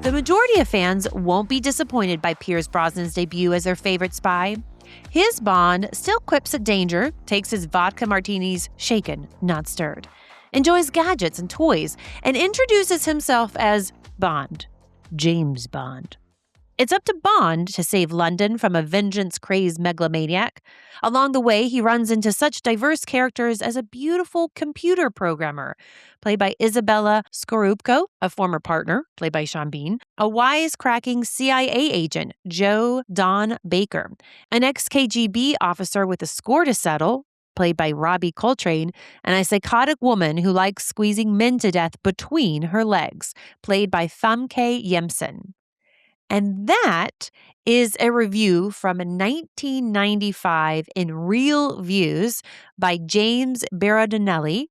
The majority of fans won't be disappointed by Pearce Brosnan's debut as their favorite spy. His Bond still quips at danger, takes his vodka martinis shaken, not stirred, enjoys gadgets and toys, and introduces himself as Bond, James Bond. It's up to Bond to save London from a vengeance-crazed megalomaniac. Along the way, he runs into such diverse characters as a beautiful computer programmer, played by Izabella Scorupco, a former partner, played by Sean Bean, a wisecracking CIA agent, Joe Don Baker, an ex-KGB officer with a score to settle, played by Robbie Coltrane, and a psychotic woman who likes squeezing men to death between her legs, played by Famke Janssen. And that is a review from 1995 in Real Views by James Berardinelli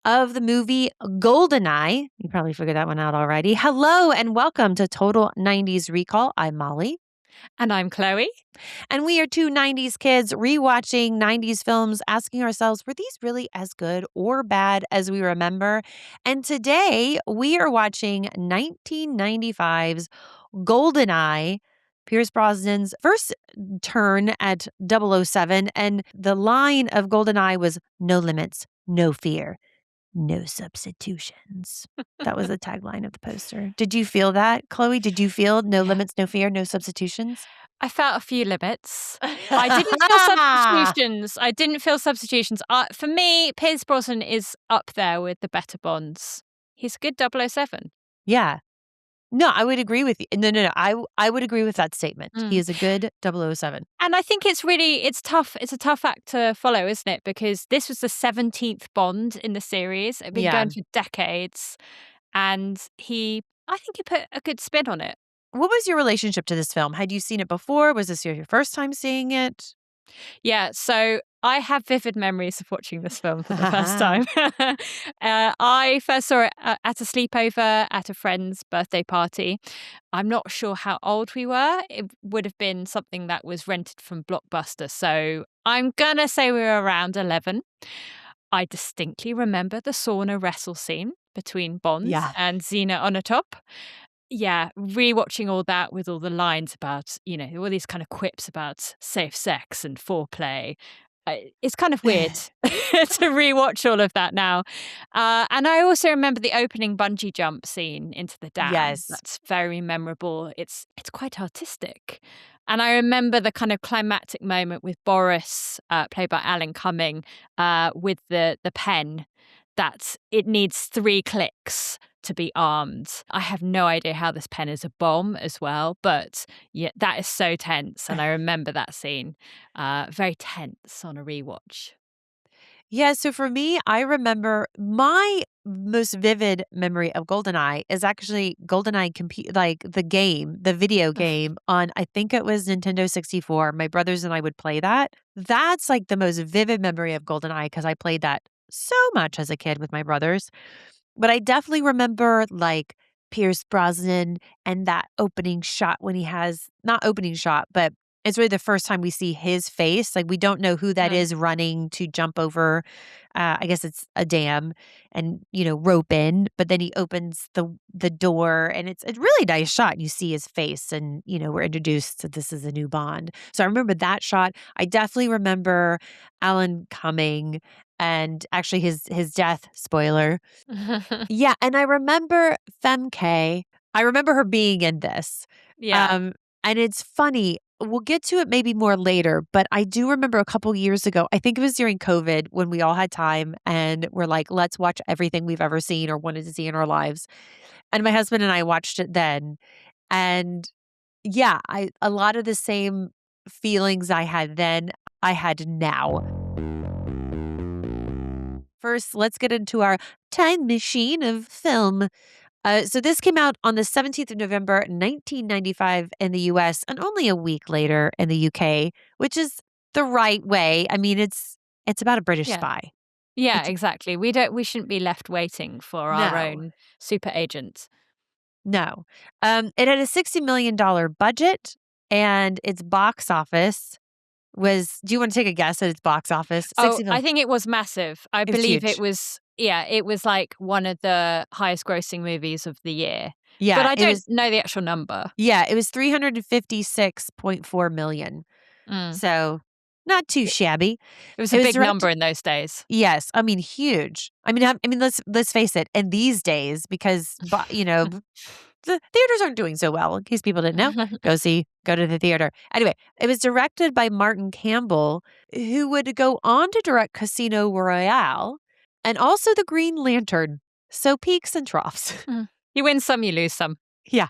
of the movie GoldenEye. You probably figured that one out already. Hello and welcome to Total 90s Recall. I'm Molly. And I'm Chloe. And we are two 90s kids rewatching 90s films, asking ourselves, were these really as good or bad as we remember? And today we are watching 1995's GoldenEye, Pearce Brosnan's first turn at 007. And the line of GoldenEye was, "No limits, no fear, no substitutions." That was the tagline of the poster. Did you feel that, Chloe? Did you feel no limits, no fear, no substitutions? I felt a few limits. I didn't feel substitutions. For me, Pearce Brosnan is up there with the better Bonds. He's a good 007. Yeah. No, I would agree with you. No. I would agree with that statement. He is a good 007. And I think it's tough. It's a tough act to follow, isn't it? Because this was the 17th Bond in the series. It's been going for decades. And I think he put a good spin on it. What was your relationship to this film? Had you seen it before? Was this your first time seeing it? Yeah, so I have vivid memories of watching this film for the first time. I first saw it at a sleepover at a friend's birthday party. I'm not sure how old we were. It would have been something that was rented from Blockbuster. So I'm going to say we were around 11. I distinctly remember the sauna wrestle scene between Bond and Xenia Onatopp. Yeah, rewatching all that with all the lines about, all these kind of quips about safe sex and foreplay. It's kind of weird to rewatch all of that now. And I also remember the opening bungee jump scene into the dam. Yes. That's very memorable. It's quite artistic. And I remember the kind of climactic moment with Boris, played by Alan Cumming, with the pen, that it needs 3 clicks to be armed. I have no idea how this pen is a bomb as well, but yeah, that is so tense. And I remember that scene, very tense on a rewatch. Yeah, so for me, I remember my most vivid memory of GoldenEye is actually GoldenEye the video game on, I think it was Nintendo 64. My brothers and I would play that. That's like the most vivid memory of GoldenEye because I played that so much as a kid with my brothers. But I definitely remember like Pearce Brosnan and that opening shot when he has, not opening shot, but it's really the first time we see his face. Like we don't know who that is running to jump over. I guess it's a dam and, rope in. But then he opens the door and it's a really nice shot. You see his face and, we're introduced to this is a new Bond. So I remember that shot. I definitely remember Alan Cumming and actually his death, spoiler. Yeah. And I remember Famke. I remember her being in this. Yeah. And it's funny. We'll get to it maybe more later, but I do remember a couple years ago, I think it was during COVID when we all had time and we're like, let's watch everything we've ever seen or wanted to see in our lives. And my husband and I watched it then. And yeah, a lot of the same feelings I had then, I had now. First, let's get into our time machine of film. So this came out on the 17th of November, 1995 in the U.S. and only a week later in the U.K., which is the right way. I mean, it's about a British spy. Yeah, exactly. We shouldn't be left waiting for our own super agent. No. It had a $60 million budget and its box office was, do you want to take a guess at its box office? I think it was massive. I believe huge. it was like one of the highest grossing movies of the year. Yeah, But I don't know the actual number. Yeah, it was 356.4 million. Mm. So not too shabby. It was It a was big number directed. in those days. Yes, I mean huge. I mean, let's face it. In these days, because the theaters aren't doing so well. In case people didn't know, go to the theater. Anyway, it was directed by Martin Campbell, who would go on to direct Casino Royale and also The Green Lantern. So peaks and troughs. You win some, you lose some. Yeah.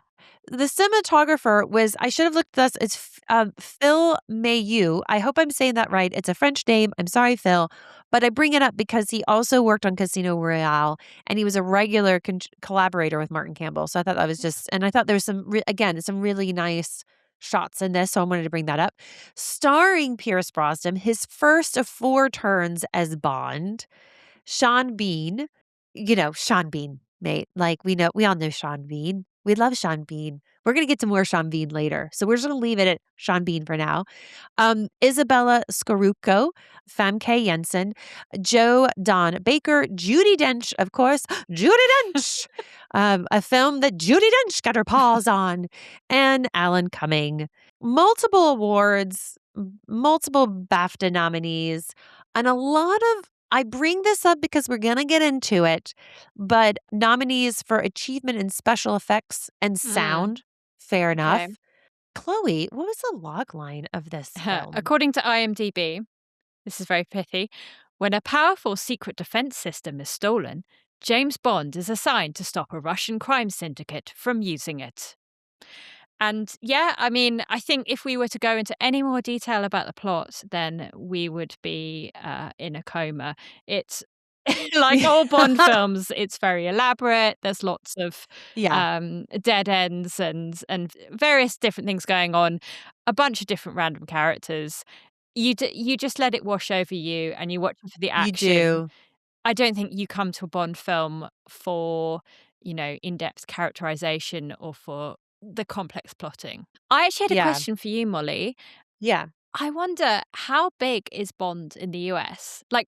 The cinematographer was, I should have looked this, it's Phil Mailloux. I hope I'm saying that right. It's a French name. I'm sorry, Phil. But I bring it up because he also worked on Casino Royale and he was a regular collaborator with Martin Campbell. So I thought that was just, and I thought there was again, some really nice shots in this. So I wanted to bring that up. Starring Pierce Brosnan, his first of 4 turns as Bond. Sean Bean, Sean Bean, mate. Like we all know Sean Bean. We love Sean Bean. We're gonna get to more Sean Bean later, so we're just gonna leave it at Sean Bean for now. Izabella Scorupco, Famke Janssen, Joe Don Baker, Judi Dench, of course, Judi Dench, a film that Judi Dench got her paws on, and Alan Cumming. Multiple awards, multiple BAFTA nominees, and a lot of I bring this up because we're going to get into it, but nominees for achievement in special effects and sound, fair enough. Okay. Chloe, what was the log line of this film? According to IMDb, this is very pithy. When a powerful secret defense system is stolen, James Bond is assigned to stop a Russian crime syndicate from using it. And yeah, I mean, I think if we were to go into any more detail about the plot, then we would be in a coma. It's like all Bond films, it's very elaborate. There's lots of dead ends and various different things going on, a bunch of different random characters. You just let it wash over you and you watch it for the action. You do. I don't think you come to a Bond film for, in-depth characterization or for the complex plotting. I actually had a question for you, Molly. Yeah. I wonder, how big is Bond in the US? Like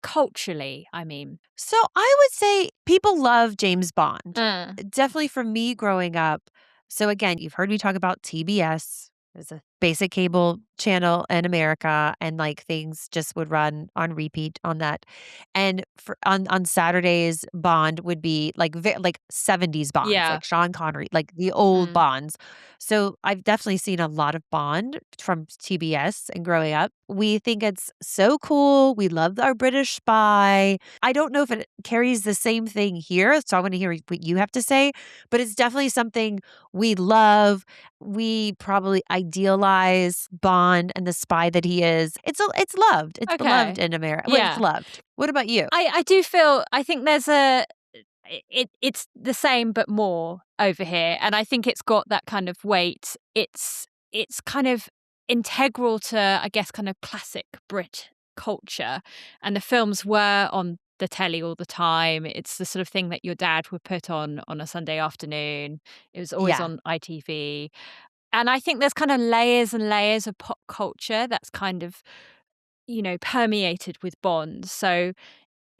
culturally, I mean. So I would say people love James Bond. Definitely for me growing up. So again, you've heard me talk about TBS. There's a basic cable channel in America, and like things just would run on repeat on that. And on Saturdays, Bond would be like 70s Bonds, like Sean Connery, like the old Bonds. So I've definitely seen a lot of Bond from TBS and growing up. We think it's so cool. We love our British spy. I don't know if it carries the same thing here, so I want to hear what you have to say, but it's definitely something we love. We probably idealize Bond and the spy that he is. It's loved. It's beloved in America. Yeah. Well, it's loved. What about you? I do I think there's it's the same but more over here, and I think it's got that kind of weight. It's kind of integral to, I guess, kind of classic Brit culture, and the films were on the telly all the time. It's the sort of thing that your dad would put on a Sunday afternoon. It was always on ITV. And I think there's kind of layers and layers of pop culture that's kind of, permeated with Bond. So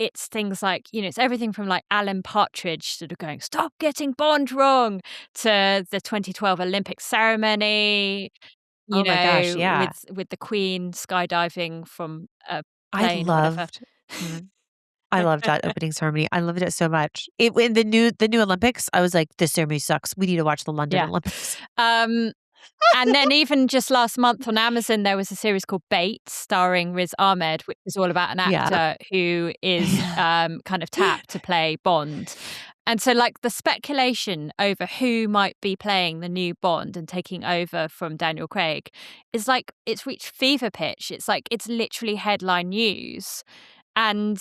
it's things like, it's everything from like Alan Partridge sort of going, "Stop getting Bond wrong," to the 2012 Olympic ceremony, Oh my gosh, yeah. with the Queen skydiving from a plane or whatever. I loved that opening ceremony. I loved it so much. In the new Olympics, I was like, this ceremony sucks. We need to watch the London Olympics. And then even just last month on Amazon, there was a series called Bates starring Riz Ahmed, which is all about an actor who is kind of tapped to play Bond. And so like the speculation over who might be playing the new Bond and taking over from Daniel Craig is like, it's reached fever pitch. It's like, it's literally headline news. And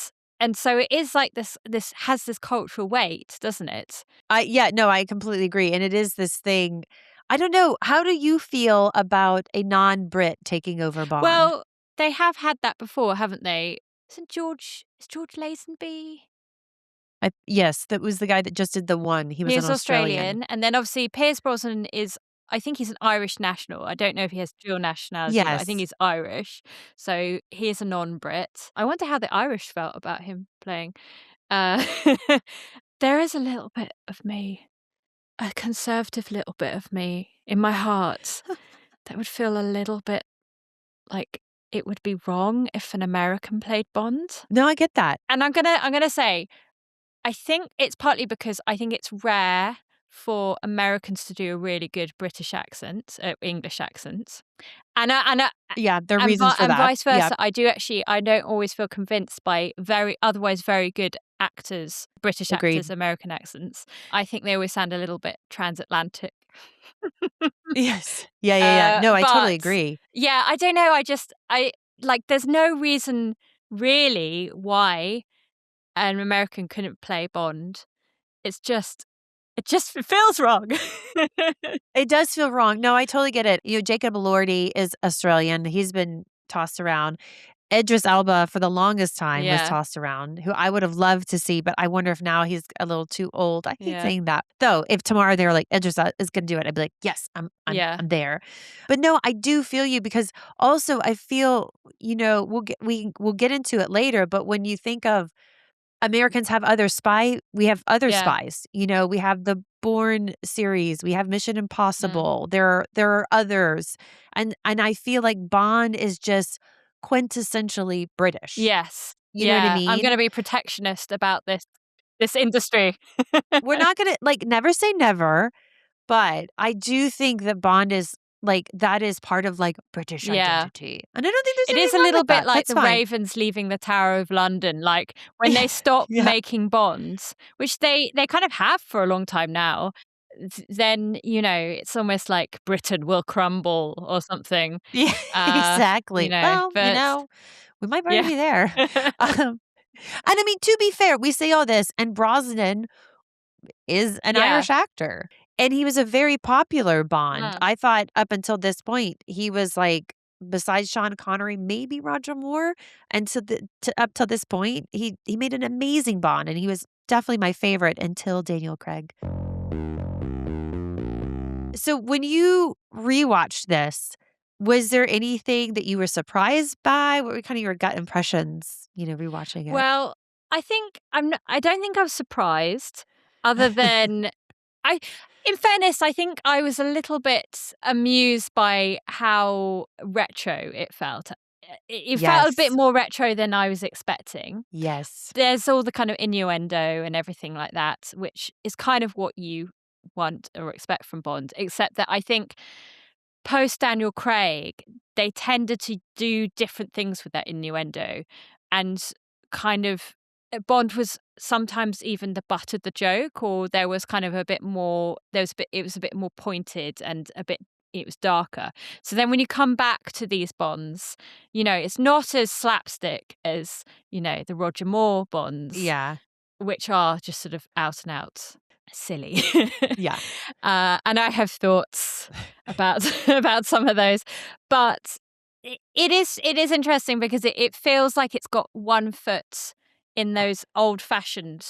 so it is like this has this cultural weight, doesn't it? I completely agree. And it is this thing. I don't know. How do you feel about a non-Brit taking over Bond? Well, they have had that before, haven't they? Is George Lazenby? Yes, that was the guy that just did the one. He was an Australian. And then obviously Pearce Brosnan I think he's an Irish national. I don't know if he has dual nationality, but I think he's Irish. So he is a non-Brit. I wonder how the Irish felt about him playing. There is a little bit of me a conservative little bit of me in my heart that would feel a little bit like it would be wrong if an American played Bond. No, I get that. And I'm gonna say, I think it's partly because I think it's rare for Americans to do a really good British accent, English accent, and Yeah, there are reasons for that. vice versa. I don't always feel convinced by otherwise very good actors, British Agreed. actors, American accents. I think they always sound a little bit transatlantic. Yes. Yeah. No, I totally But agree. yeah, I don't know. I like. There's no reason really why an American couldn't play Bond. It just feels wrong. It does feel wrong. No, I totally get it. Jacob Elordi is Australian. He's been tossed around. Idris Elba for the longest time was Yeah. tossed around, who I would have loved to see, but I wonder if now he's a little too old. I hate Yeah. saying that. Though, if tomorrow they were like, Idris is going to do it, I'd be like, yes, I'm there. But no, I do feel you because also I feel, we'll get into it later, but when you think of Americans have we have other Yeah. spies. We have the Bourne series, we have Mission Impossible. There are others. And I feel like Bond is just quintessentially British. Yes. You know what I mean? I'm going to be protectionist about this industry. We're not going to never say never, but I do think that Bond is that is part of British identity. And I don't think there's It anything is a wrong little with bit that. like That's the fine. Ravens leaving the Tower of London. Like when they stop Yeah. making Bonds, which they kind of have for a long time now, then, it's almost like Britain will crumble or something. Yeah, exactly. Well, but we might already be there. And I mean, to be fair, we say all this, and Brosnan is an Irish actor. And he was a very popular Bond. I thought up until this point, he was besides Sean Connery, maybe Roger Moore. And up till this point, he made an amazing Bond, and he was definitely my favorite until Daniel Craig. So when you rewatched this, was there anything that you were surprised by? What were kind of your gut impressions, rewatching it? Well, I don't think I was surprised, other than in fairness, I think I was a little bit amused by how retro it felt. It felt a bit Yes. more retro than I was expecting. Yes. There's all the kind of innuendo and everything like that, which is kind of what you want or expect from Bond, except that I think post Daniel Craig, they tended to do different things with that innuendo, and kind of Bond was sometimes even the butt of the joke, or there was kind of a bit more. It was a bit more pointed and it was darker. So then when you come back to these Bonds, it's not as slapstick as the Roger Moore Bonds, Yeah. which are just sort of out and out silly. Yeah. And I have thoughts about about some of those, but it is interesting because it feels like it's got one foot in those old fashioned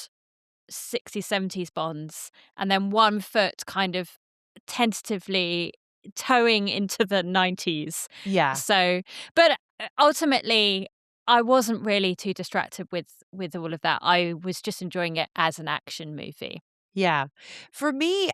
60s 70s Bonds, and then one foot kind of tentatively towing into the 90s. Yeah. So, but ultimately I wasn't really too distracted with all of that. I was just enjoying it as an action movie. Yeah. For me,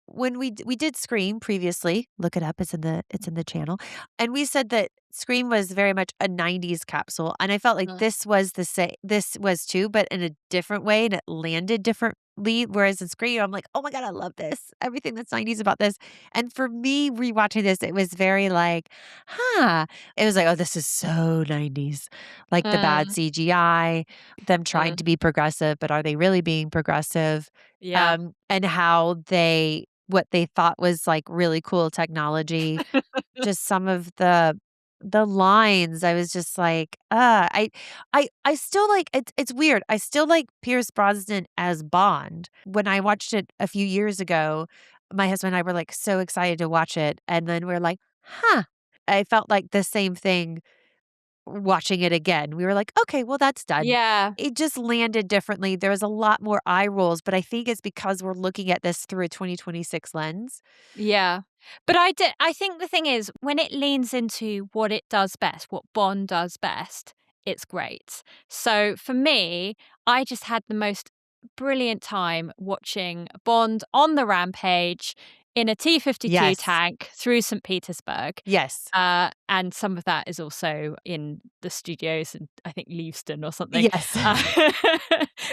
when we did Scream previously, look it up, it's in the channel. And we said that Scream was very much a 90s capsule, and I felt like this was this was too, but in a different way, and it landed differently. Whereas in Scream, I'm like, "Oh my god, I love this. Everything that's 90s about this." And for me rewatching this, it was very huh. It was like, "Oh, this is so 90s." Like the bad CGI, them trying to be progressive, but are they really being progressive? Yeah. And how what they thought was really cool technology. Just some of the lines, I was just I still it's weird. I still like Pierce Brosnan as Bond. When I watched it a few years ago, my husband and I were so excited to watch it, and then we're like, huh. I felt like the same thing watching it again. We were like, okay, well, that's done. Yeah. It just landed differently. There was a lot more eye rolls, but I think it's because we're looking at this through a 2026 lens. Yeah. But I think the thing is, when it leans into what it does best, what Bond does best, it's great. So for me, I just had the most brilliant time watching Bond on the rampage in a T-52 tank through St. Petersburg. Yes. And some of that is also in the studios, and I think Leavesden or something. Yes.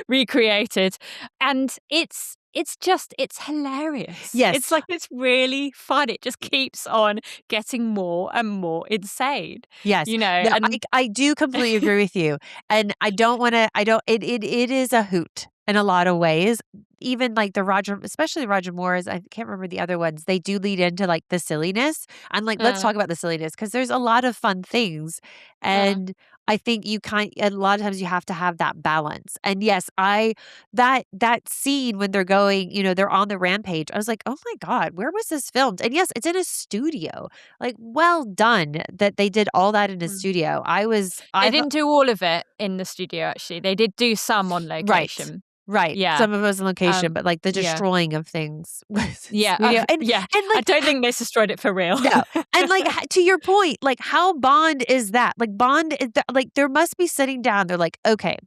Recreated. And it's hilarious. Yes. It's really fun. It just keeps on getting more and more insane. Yes. You know, no, and I do completely agree with you. And it is a hoot in a lot of ways. Even like especially Roger Moore's, I can't remember the other ones, they do lead into like the silliness. And like, let's talk about the silliness because there's a lot of fun things. And I think a lot of times you have to have that balance. And yes, that scene when they're going, they're on the rampage, I was like, oh my God, where was this filmed? And yes, it's in a studio. Like, well done that they did all that in a studio. They didn't do all of it in the studio, actually. They did do some on location. Right. Yeah. Some of us on location, but like the destroying of things was Yeah. studio. And like, I don't think they destroyed it for real. No. And like to your point, like how Bond is that? Like Bond is like there must be sitting down. They're like, okay,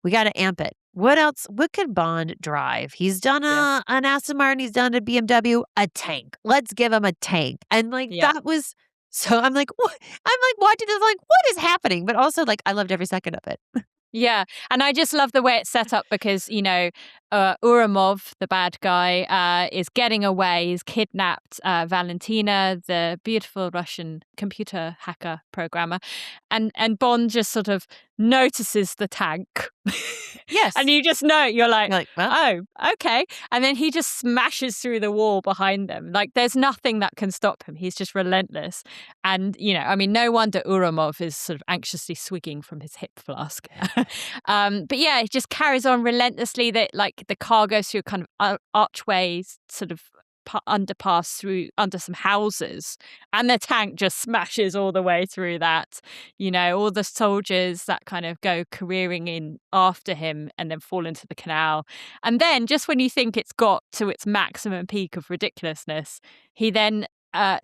we got to amp it. What else? What could Bond drive? He's done an Aston Martin. He's done a BMW. A tank. Let's give him a tank. And like that was. So I'm like, what? I'm like watching this. Like, what is happening? But also, like, I loved every second of it. Yeah, and I just love the way it's set up because, Uramov, the bad guy, is getting away. He's kidnapped Valentina, the beautiful Russian computer hacker programmer. And Bond just sort of notices the tank. Yes. And you just know, you're like well. oh, okay. And then he just smashes through the wall behind them. Like, there's nothing that can stop him. He's just relentless. And, no wonder Uramov is sort of anxiously swigging from his hip flask. But yeah, it just carries on relentlessly. That like the car goes through kind of archways, sort of underpass through under some houses, and the tank just smashes all the way through that. All the soldiers that kind of go careering in after him and then fall into the canal. And then just when you think it's got to its maximum peak of ridiculousness, he then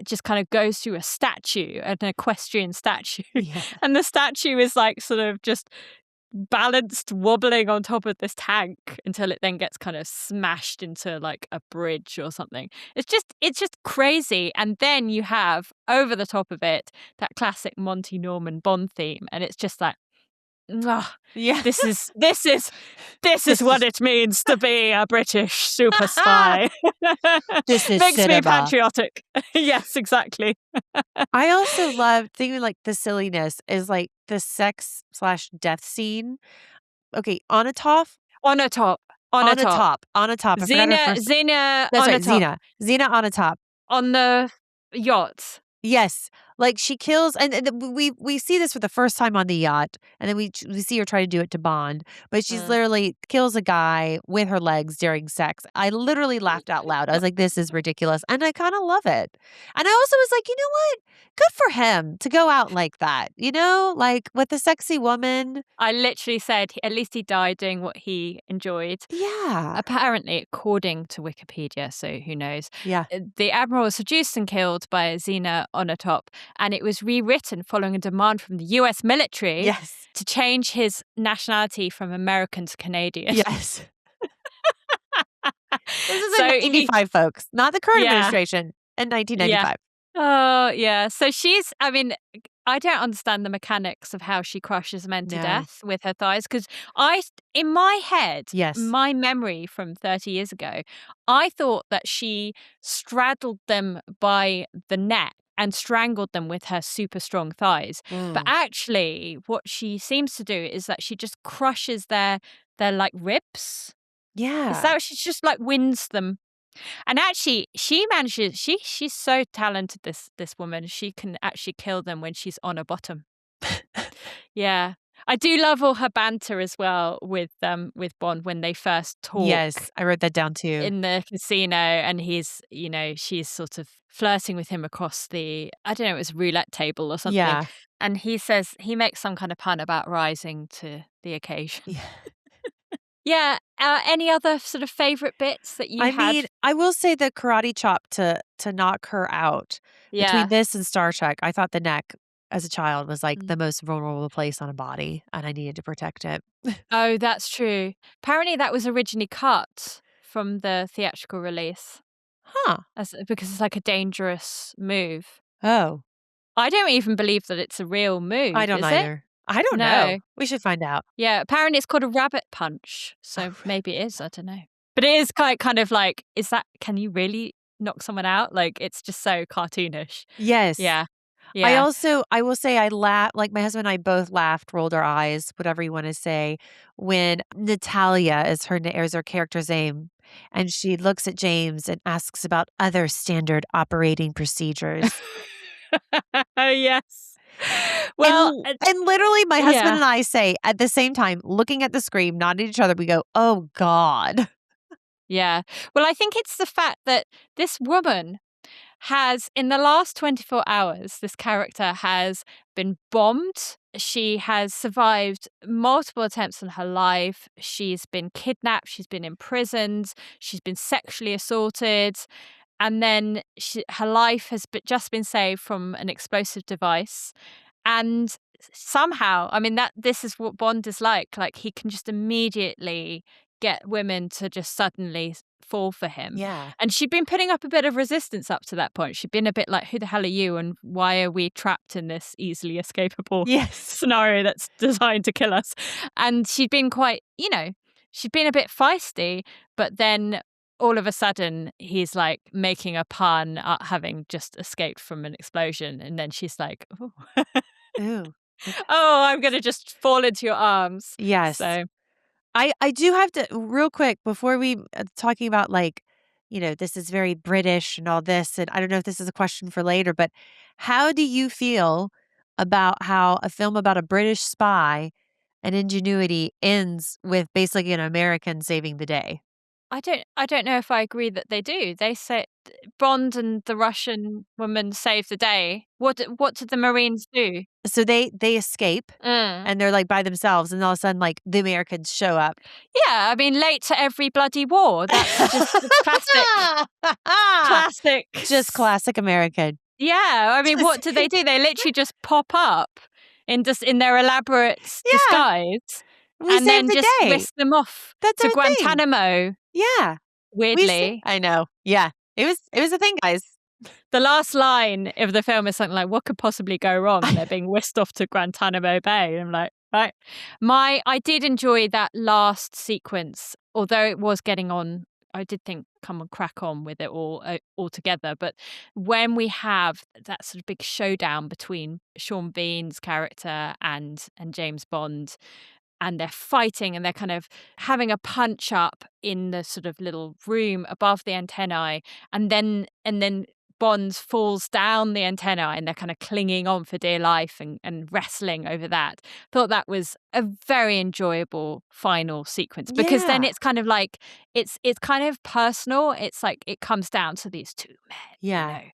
just kind of goes through a statue, an equestrian statue. Yeah. And the statue is like sort of just balanced, wobbling on top of this tank until it then gets kind of smashed into like a bridge or something. It's just crazy. And then you have over the top of it that classic Monty Norman Bond theme, and it's just like, yeah, this is what it means to be a British super spy. This is makes cinema. me patriotic. Yes, exactly. I also love thinking like the silliness is like the sex/death scene. Okay, Onatopp. Onatopp. Xenia Onatopp on the yacht. Yes, like she kills, and we see this for the first time on the yacht, and then we see her try to do it to Bond, but she's literally kills a guy with her legs during sex. I literally laughed out loud. I was like, "This is ridiculous," and I kind of love it. And I also was like, you know what? Good for him to go out like that. Like with a sexy woman. I literally said at least he died doing what he enjoyed. Yeah. Apparently, according to Wikipedia, so who knows? Yeah. The admiral was seduced and killed by Xenia Onatopp, and it was rewritten following a demand from the U.S. military to change his nationality from American to Canadian. Yes. This is in 1985, folks, not the current administration in 1995. Oh, yeah. So I don't understand the mechanics of how she crushes men to death with her thighs. Because in my head, my memory from 30 years ago, I thought that she straddled them by the neck and strangled them with her super strong thighs. But actually, what she seems to do is that she just crushes their like ribs. Yeah. So she just like wins them. And actually, she manages. She's so talented. This woman. She can actually kill them when she's on her bottom. Yeah, I do love all her banter as well with Bond when they first talk. Yes, I wrote that down too. In the casino, and she's sort of flirting with him across the, I don't know, it was roulette table or something. Yeah. And he makes some kind of pun about rising to the occasion. Yeah. Yeah. Any other sort of favorite bits that you had? I mean, I will say the karate chop to knock her out between this and Star Trek. I thought the neck as a child was like the most vulnerable place on a body, and I needed to protect it. Oh, that's true. Apparently, that was originally cut from the theatrical release Huh. because it's like a dangerous move. Oh, I don't even believe that it's a real move, I don't is it? either. I don't No. know. We should find out. Yeah, apparently it's called a rabbit punch. So maybe it is, I don't know. But it is kind of like, can you really knock someone out? Like, it's just so cartoonish. Yes. Yeah. I Yeah. will say I laughed, like my husband and I both laughed, rolled our eyes, whatever you want to say, when Natalia is her character's name, and she looks at James and asks about other standard operating procedures. Yes. Well, and literally my husband yeah. and I say at the same time, looking at the screen, nodding at each other, we go, "Oh God." Yeah. Well, I think it's the fact that this woman has, in the last 24 hours, this character has been bombed. She has survived multiple attempts on her life. She's been kidnapped. She's been imprisoned. She's been sexually assaulted. And then her life has just been saved from an explosive device. And somehow, I mean, this is what Bond is like. Like, he can just immediately get women to just suddenly fall for him. Yeah. And she'd been putting up a bit of resistance up to that point. She'd been a bit like, who the hell are you? And why are we trapped in this easily escapable scenario that's designed to kill us? And she'd been quite, she'd been a bit feisty, but then all of a sudden he's like making a pun at having just escaped from an explosion. And then she's like, oh, Ooh. oh, I'm going to just fall into your arms. Yes. So I do have to, real quick, before we talking about like, this is very British and all this, and I don't know if this is a question for later, but how do you feel about how a film about a British spy and ingenuity ends with basically an American saving the day? I don't know if I agree that they do. They say Bond and the Russian woman save the day. What did the Marines do? So they escape and they're like by themselves, and all of a sudden like the Americans show up. Yeah, I mean, late to every bloody war. That's just classic. Just classic American. Yeah, I mean, what do? They literally just pop up in their elaborate disguise. And then just whisk them off to Guantanamo. Yeah. Weirdly. I know. Yeah. It was a thing, guys. The last line of the film is something like, what could possibly go wrong? And they're being whisked off to Guantanamo Bay. And I'm like, right. I did enjoy that last sequence, although it was getting on. I did think, come and crack on with it all together. But when we have that sort of big showdown between Sean Bean's character and James Bond, and they're fighting and they're kind of having a punch up in the sort of little room above the antennae, and then Bond falls down the antennae and they're kind of clinging on for dear life and wrestling over that. Thought that was a very enjoyable final sequence, because then it's kind of like it's kind of personal. It's like it comes down to these two men,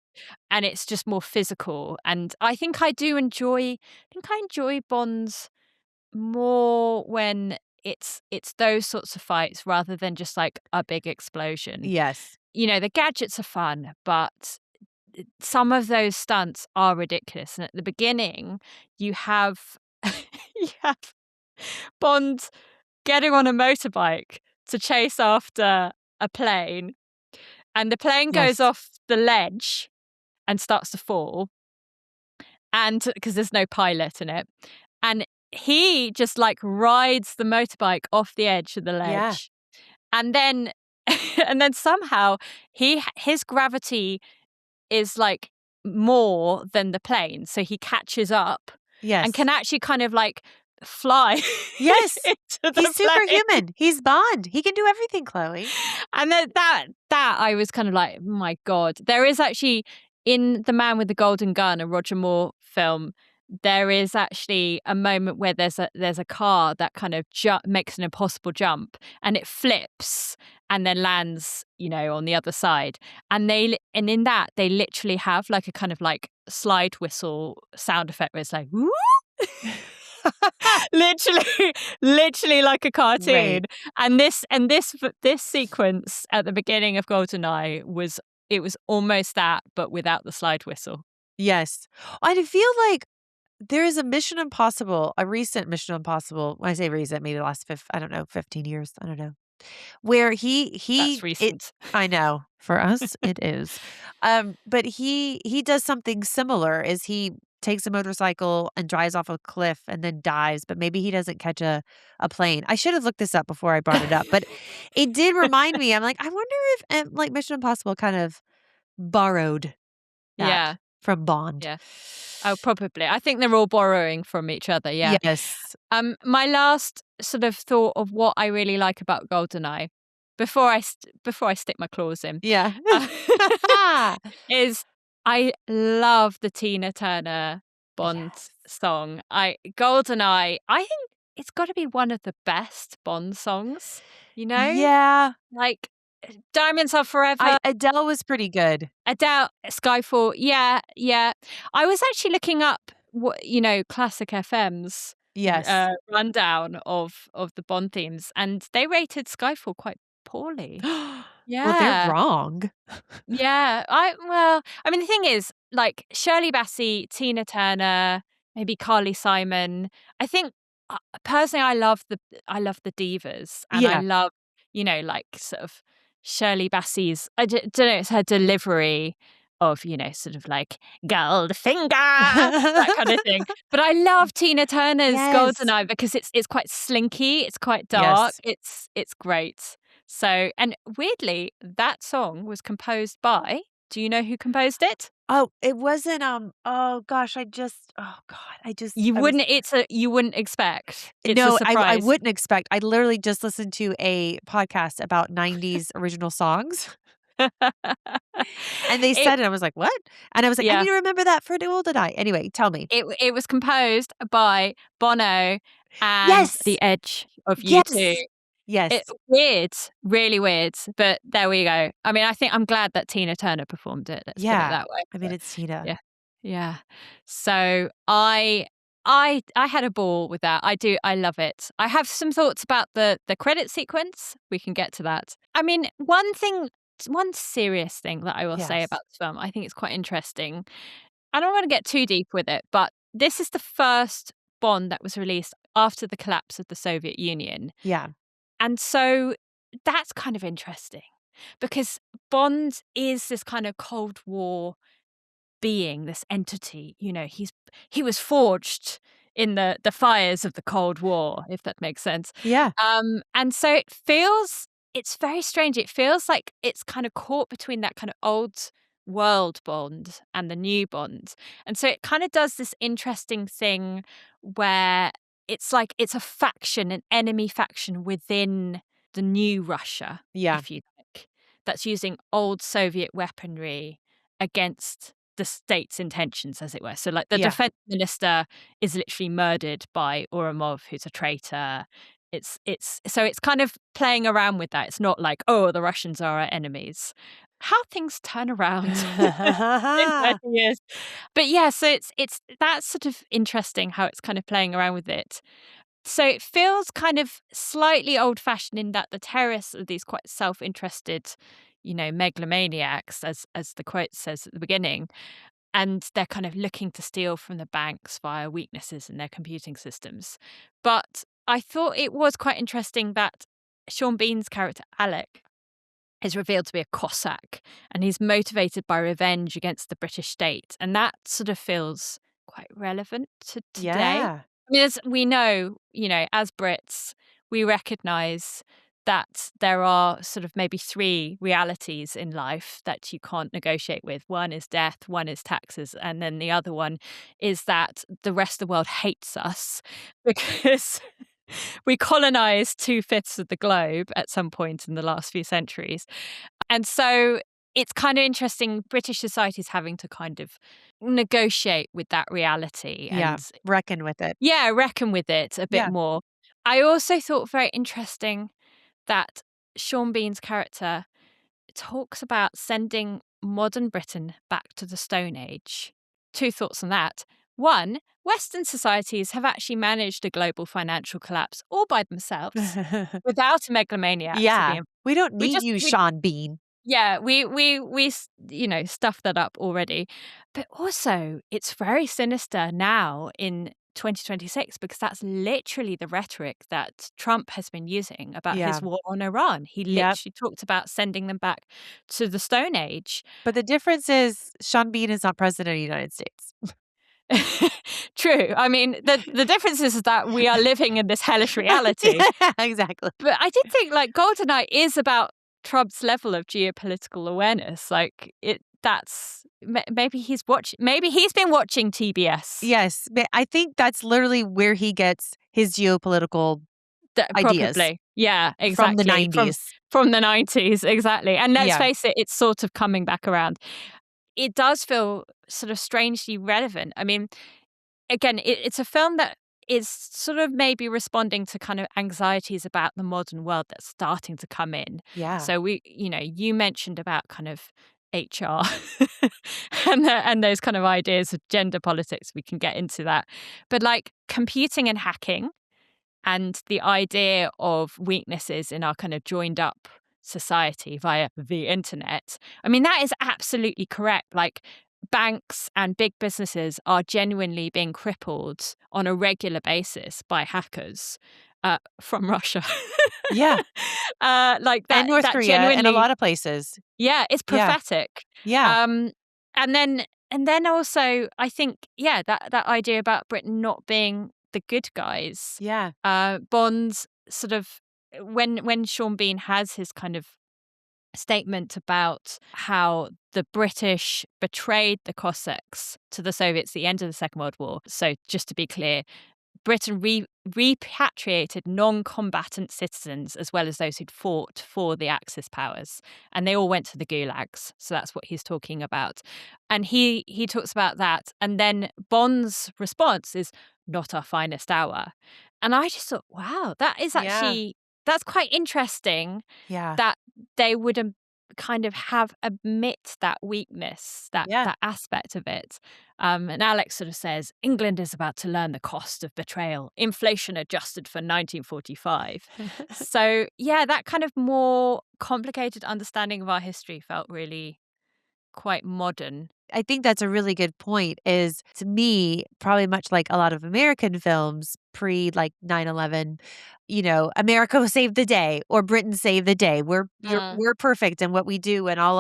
and it's just more physical. And I think I enjoy Bond's more when it's those sorts of fights rather than just like a big explosion. Yes. The gadgets are fun, but some of those stunts are ridiculous. And at the beginning, you have Bond getting on a motorbike to chase after a plane, and the plane goes off the ledge and starts to fall, and because there's no pilot in it, and he just like rides the motorbike off the edge of the ledge, and then somehow his gravity is like more than the plane, so he catches up and can actually kind of like fly. Yes, into he's superhuman. He's Bond. He can do everything, Chloe. And then that I was kind of like, oh my God. There is actually, in The Man with the Golden Gun, a Roger Moore film, there is actually a moment where there's a car that kind of makes an impossible jump, and it flips and then lands, on the other side. And in that they literally have like a kind of like slide whistle sound effect where it's like, woo! literally like a cartoon. Right. And this sequence at the beginning of GoldenEye was almost that, but without the slide whistle. Yes. I feel like There is a Mission Impossible, a recent Mission Impossible. When I say recent, maybe the last 15 years. I don't know. Where That's it recent. I know, for us, it is. But he does something similar, is he takes a motorcycle and drives off a cliff and then dives, but maybe he doesn't catch a plane. I should have looked this up before I brought it up, but it did remind me. I'm like, I wonder if, like, Mission Impossible kind of borrowed Yeah. that from Bond. Yeah. Oh, probably. I think they're all borrowing from each other. Yeah. Yes. My last sort of thought of what I really like about GoldenEye, before I stick my claws in, Yeah. is I love the Tina Turner Bond Yes. song. GoldenEye. I think it's got to be one of the best Bond songs. You know, Yeah. like Diamonds Are Forever. Adele was pretty good. Adele, Skyfall. Yeah, yeah. I was actually looking up what Classic FM's Yes. rundown of the Bond themes, and they rated Skyfall quite poorly. Well, they're Yeah, wrong. yeah. I mean, the thing is, like Shirley Bassey, Tina Turner, maybe Carly Simon. I think personally, I love the divas, and I Yeah. love like sort of Shirley Bassey's. I don't know. It's her delivery of sort of like Goldfinger, that kind of thing. But I love Tina Turner's Yes. GoldenEye because it's quite slinky, it's quite dark, Yes. it's great. So, and weirdly, that song was composed by. Do you know who composed it? Oh, it wasn't, oh gosh, oh God, You I was wouldn't. You wouldn't expect. It's a no, I surprise. wouldn't expect. I literally just listened to a podcast about 90s original songs, and they It said it, I was like, "What?" And I was like, "I yeah. need to remember that for the Old I." Anyway, tell me. It was composed by Bono and Yes! The Edge of U2. Yes! Yes. Weird, really weird, but there we go. I mean, I'm glad that Tina Turner performed it. Let's put it Yeah. that way. I mean, But it's Tina. yeah, yeah. So I had a ball with that. I love it. I have some thoughts about the credit sequence. We can get to that. I mean, one serious thing that I will say Yes. about this film, I think it's quite interesting. I don't want to get too deep with it, but this is the first Bond that was released after the collapse of the Soviet Union. Yeah. And so that's kind of interesting because Bond is this kind of Cold War being, this entity. He was forged in the fires of the Cold War, if that makes sense. Yeah. And so it's very strange. It feels like it's kind of caught between that kind of old world Bond and the new Bond. And so it kind of does this interesting thing where it's like it's a faction, an enemy faction within the new Russia, Yeah. if you like, that's using old Soviet weaponry against the state's intentions, as it were. So like the Yeah. defense minister is literally murdered by Oromov, who's a traitor. It's kind of playing around with that. It's not like, oh, the Russians are our enemies. How things turn around in 30 years. But yeah, so that's sort of interesting how it's kind of playing around with it. So it feels kind of slightly old-fashioned in that the terrorists are these quite self-interested, megalomaniacs, as the quote says at the beginning. And they're kind of looking to steal from the banks via weaknesses in their computing systems. But I thought it was quite interesting that Sean Bean's character, Alec, is revealed to be a Cossack, and he's motivated by revenge against the British state. And that sort of feels quite relevant to today. Yeah. I mean, as we know, as Brits, we recognise that there are sort of maybe three realities in life that you can't negotiate with. One is death, one is taxes, and then the other one is that the rest of the world hates us because we colonised 2/5 of the globe at some point in the last few centuries. And so it's kind of interesting, British society is having to kind of negotiate with that reality and reckon with it. Yeah, reckon with it a bit more. I also thought very interesting that Sean Bean's character talks about sending modern Britain back to the Stone Age. Two thoughts on that. One, Western societies have actually managed a global financial collapse all by themselves without a megalomaniac. Yeah. We don't need you, Sean Bean. Yeah, we stuffed that up already. But also, it's very sinister now in 2026 because that's literally the rhetoric that Trump has been using about Yeah. his war on Iran. He Yep. literally talked about sending them back to the Stone Age. But the difference is Sean Bean is not president of the United States. True. I mean, the difference is that we are living in this hellish reality. Yeah, exactly. But I did think like GoldenEye is about Trump's level of geopolitical awareness. Like maybe he's been watching TBS. Yes, but I think that's literally where he gets his geopolitical ideas. Probably. Yeah, exactly. From the 90s. From the 90s, exactly. And let's Yeah. face it, it's sort of coming back around. It does feel sort of strangely relevant. I mean, again, it's a film that is sort of maybe responding to kind of anxieties about the modern world that's starting to come in. Yeah. So you mentioned about kind of HR and those kind of ideas of gender politics. We can get into that. But like computing and hacking and the idea of weaknesses in our kind of joined up society via the internet. I mean, that is absolutely correct. Like banks and big businesses are genuinely being crippled on a regular basis by hackers from Russia. Yeah. Like that. And North that Korea genuinely, and a lot of places. Yeah, it's prophetic. Yeah. And then also, I think, that idea about Britain not being the good guys. Yeah. Bond's sort of when Sean Bean has his kind of statement about how the British betrayed the Cossacks to the Soviets at the end of the Second World War. So just to be clear, Britain repatriated non-combatant citizens as well as those who'd fought for the Axis powers, and they all went to the gulags. So that's what he's talking about, and he talks about that, and then Bond's response is not our finest hour, and I just thought, wow, that is actually that's quite interesting. Yeah. That they would kind of admit that weakness, that aspect of it. And Alex sort of says, England is about to learn the cost of betrayal, inflation adjusted for 1945. So, that kind of more complicated understanding of our history felt really quite modern. I think that's a really good point is, to me, probably much like a lot of American films pre like 9/11, America will save the day or Britain save the day. We're perfect in what we do and all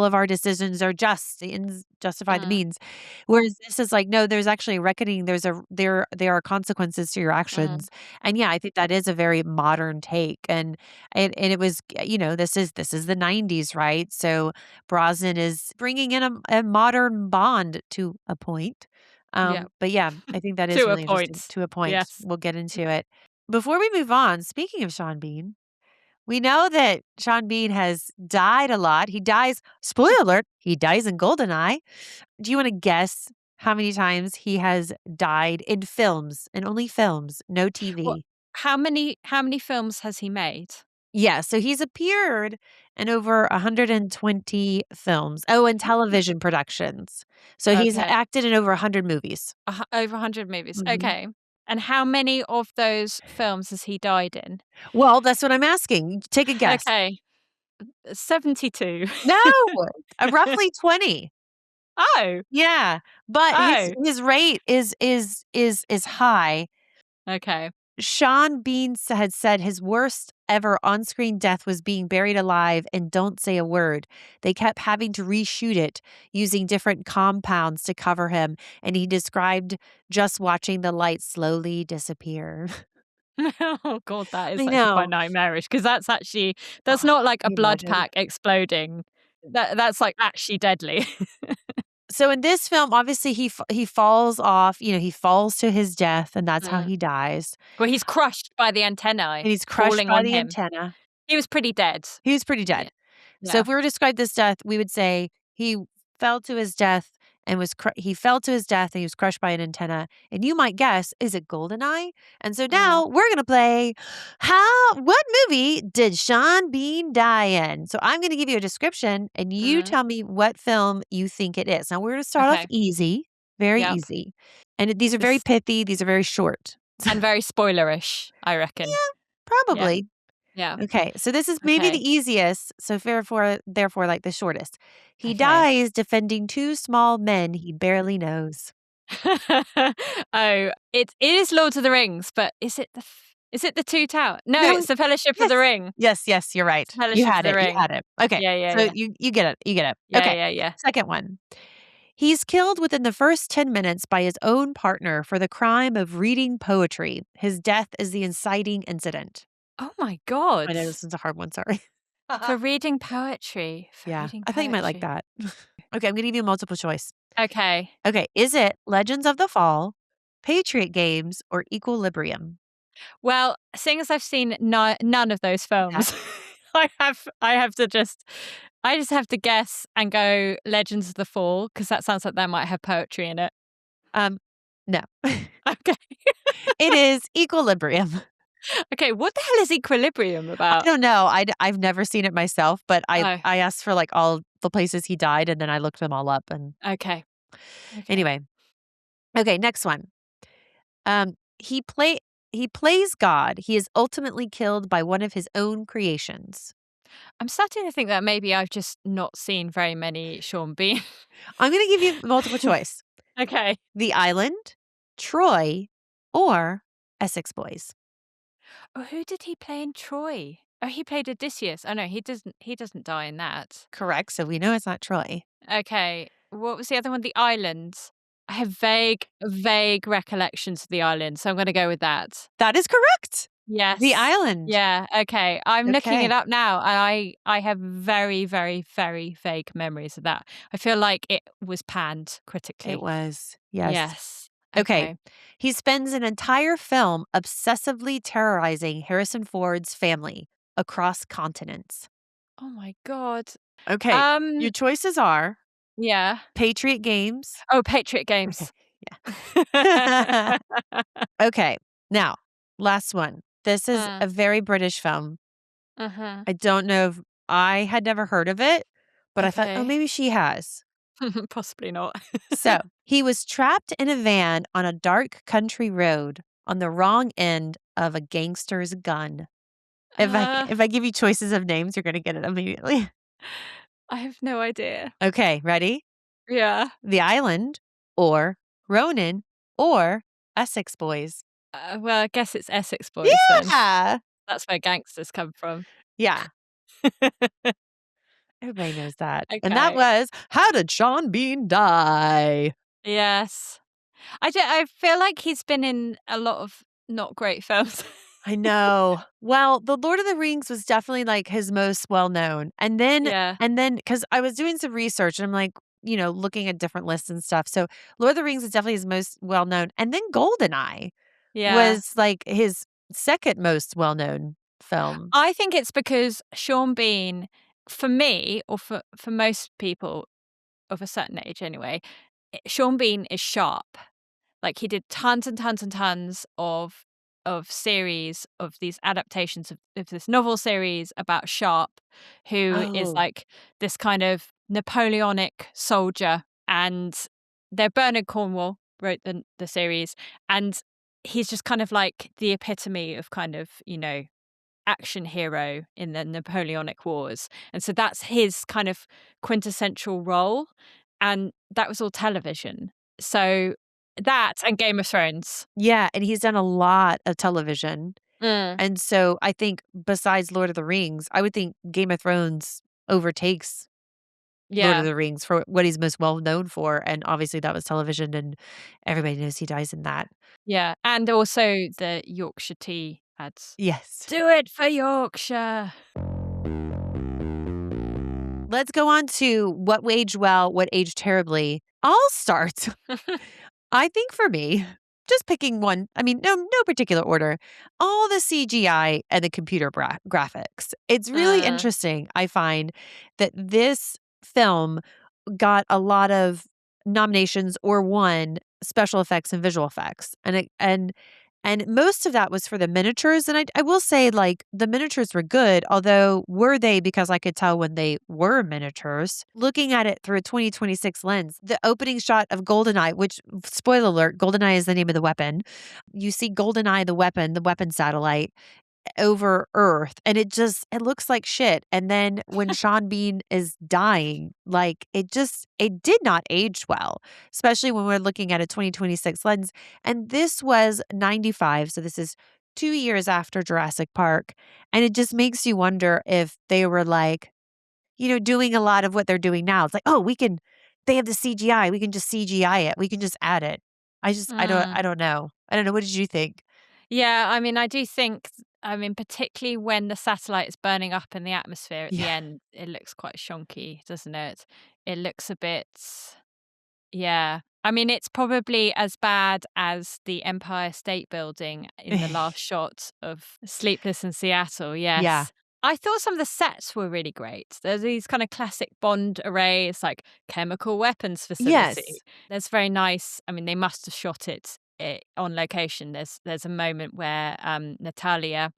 of our decisions are just and justify the means. Whereas this is like, no, there's actually a reckoning. There are consequences to your actions. And I think that is a very modern take. And it was, this is the 90s, right? So Brosnan is bringing in a modern Bond to a point. But I think that is To a really interesting. point. To a point. Yes. We'll get into it. Before we move on, speaking of Sean Bean, we know that Sean Bean has died a lot. He dies, spoiler alert, he dies in GoldenEye. Do you want to guess how many times he has died in films, and only films, no TV? Well, how many films has he made? Yeah, so he's appeared in over 120 films. Oh, and television productions. So he's acted in over 100 movies. Over 100 movies. Okay. And how many of those films has he died in? Well, that's what I'm asking. Take a guess. Okay. 72. No, roughly 20. Oh. Yeah, but his rate is high. Okay. Sean Bean had said his worst ever on-screen death was being buried alive and don't say a word. They kept having to reshoot it using different compounds to cover him, and he described just watching the light slowly disappear. Oh God, that is actually quite nightmarish because that's not like a blood pack exploding. That's like actually deadly. So in this film, obviously he falls off, he falls to his death, and that's how he dies. Well, he's crushed by the antennae. And he's crushed by the antenna. He was pretty dead. He was pretty dead. Yeah. So if we were to describe this death, we would say he fell to his death and he was crushed by an antenna. And you might guess, is it GoldenEye? And so now we're going to play what movie did Sean Bean die in? So I'm going to give you a description and you tell me what film you think it is. Now we're going to start off easy, very easy. And these are very pithy. These are very short. And very spoilerish, I reckon. Yeah, probably. Yeah. Okay, so this is maybe the Okay. easiest, so therefore, like the shortest. He Okay. dies defending two small men he barely knows. Oh, it is Lord of the Rings, but is it the Two Towers? No, No, it's the Fellowship of yes, the Ring. yes, you're right. It's You Fellowship of had the it, you Ring. had it. Okay, Yeah, yeah, so yeah. you get it, you get it. Yeah, Okay, yeah, yeah. second one. He's killed within the first 10 minutes by his own partner for the crime of reading poetry. His death is the inciting incident. Oh my god. I know this is a hard one, sorry. For reading poetry. For Yeah, reading I thought you might like poetry. that. Okay, I'm gonna give you a multiple choice. Okay. Okay, is it Legends of the Fall, Patriot Games, or Equilibrium? Well, seeing as I've seen none of those Okay. films, I just have to guess and go Legends of the Fall because that sounds like that might have poetry in it. Um, no. Okay. It is Equilibrium. Okay, what the hell is Equilibrium I about? don't know. I've never seen it myself, but I Oh, I asked for, like, all the places he died, and then I looked them all up, and okay. Okay. anyway. Okay, next one. Um, he play he plays God. He is ultimately killed by one of his own creations. I'm starting to think that maybe I've just not seen very many Sean Bean. I'm gonna give you multiple choice. Okay. The Island, Troy, or Essex Boys. Oh, who did he play in Troy? Oh, he played Odysseus. Oh no, he doesn't die in that. Correct, so we know it's not Troy. Okay. What was the other one? The Island. I have vague recollections of the island, so I'm gonna go with that. That is correct. The Yes. Island. Yeah, okay. I'm looking it Okay. up now, and I have very, very, very vague memories of that. I feel like it was panned It critically. was. Yes. Yes. Okay. Okay. He spends an entire film obsessively terrorizing Harrison Ford's family across continents. Oh my god. Okay. Um, Your choices are yeah. Patriot Games. Oh, Patriot Okay. Games. Yeah. Okay. Now, last one. This is Uh, a very British film. uh-huh. I don't know if I had never heard of it, but I thought, oh, Okay. maybe she has. Possibly not. So he was trapped in a van on a dark country road on the wrong end of a gangster's gun. If I Uh, if I give you choices of names, you're gonna get it immediately. I have no idea. Okay, ready? Yeah. The Island, or Ronan, or Essex Boys. Well, I guess it's Essex Boys then. Yeah. That's where gangsters come from. Yeah. Everybody knows that. And that Okay. was How Did Sean Bean Die? Yes. I feel like he's been in a lot of not great films. I know. Well, The Lord of the Rings was definitely, like, his most well-known, Yeah. and then because I was doing some research, and I'm, like, looking at different lists and stuff, so Lord of the Rings is definitely his most well-known, and then GoldenEye Yeah. was, like, his second most well-known film. I think it's because Sean Bean, for me, or for most people of a certain age anyway, Sean Bean is sharp. Like he did tons and tons and tons of series of these adaptations of this novel series about Sharp, who is Oh. like this kind of Napoleonic soldier, and Bernard Cornwell wrote the series, and he's just kind of like the epitome of kind of action hero in the Napoleonic Wars. And so that's his kind of quintessential role. And that was all television. So that and Game of Thrones. Yeah, and he's done a lot of television, Mm. and so I think besides Lord of the Rings, I would think Game of Thrones overtakes Lord of Yeah. the Rings for what he's most well known for, and obviously that was television, and everybody knows he dies in that. Yeah. And also the Yorkshire tea ads. Yes. Do it for Yorkshire. Let's go on to what aged well, what aged terribly. I'll start. I think for me, just picking one, I mean, no particular order, all the CGI and the computer graphics. It's really Mm. interesting, I find, that this film got a lot of nominations or won special effects and visual effects. And most of that was for the miniatures. And I will say, like, the miniatures were good, although were they, because I could tell when they were miniatures. Looking at it through a 2026 lens, the opening shot of GoldenEye, which, spoiler alert, GoldenEye is the name of the weapon. You see GoldenEye, the weapon satellite, over Earth, and it looks like shit. And then when Sean Bean is dying, like it did not age well, especially when we're looking at a 2026 lens. And this was 95, so this is 2 years after Jurassic Park, and it just makes you wonder if they were like, doing a lot of what they're doing now. It's like, oh, they have the CGI, we can just CGI it, we can just add it. I don't know. I don't know. What did you think? Yeah, I mean, I do think, particularly when the satellite is burning up in the atmosphere at the Yeah. end, it looks quite shonky, doesn't it? It looks a bit, yeah. I mean, it's probably as bad as the Empire State Building in the last shot of Sleepless in Seattle, Yeah. yes. I thought some of the sets were really great. There's these kind of classic Bond arrays, like chemical weapons facility. Yes. That's very nice. I mean, they must have shot it on location. There's a moment where Natalia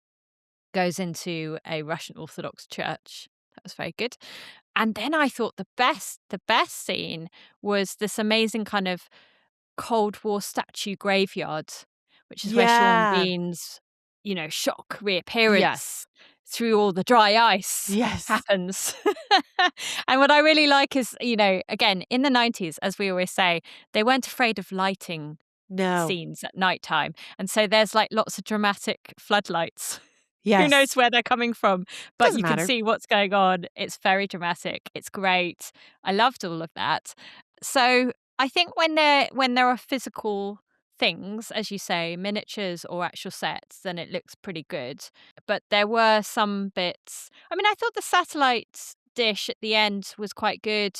goes into a Russian Orthodox church. That was very good. And then I thought the best scene was this amazing kind of Cold War statue graveyard, which is where Sean Yeah. Bean's, shock reappearance Yes. through all the dry ice Yes. happens. And what I really like is, again, in the 90s, as we always say, they weren't afraid of lighting No. scenes at nighttime. And so there's like lots of dramatic floodlights. Who knows Yes. where they're coming from, but Doesn't you can matter. see what's going on. It's very dramatic. It's great. I loved all of that. So I think when there are physical things, as you say, miniatures or actual sets, then it looks pretty good. But there were some bits. I mean, I thought the satellite dish at the end was quite good,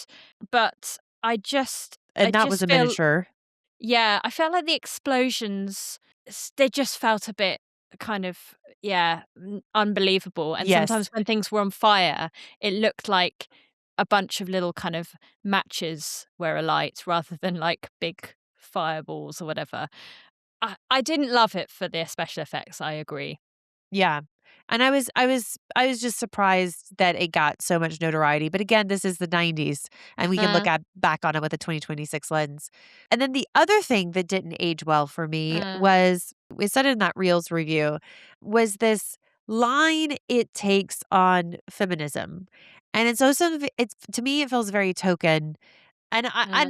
but I And that was a feel, miniature. yeah, I felt like the explosions, they just felt a bit kind of, yeah, unbelievable. And Yes. sometimes when things were on fire, it looked like a bunch of little kind of matches were alight rather than like big fireballs or whatever. I didn't love it for the special effects, I agree. Yeah. And I was just surprised that it got so much notoriety. But again, this is the 90s, and we can look Uh, at back on it with a 2026 lens. And then the other thing that didn't age well for me uh, was, we said in that Reels review, was this line it takes on feminism. And it's also, it's, to me it feels very token. And uh,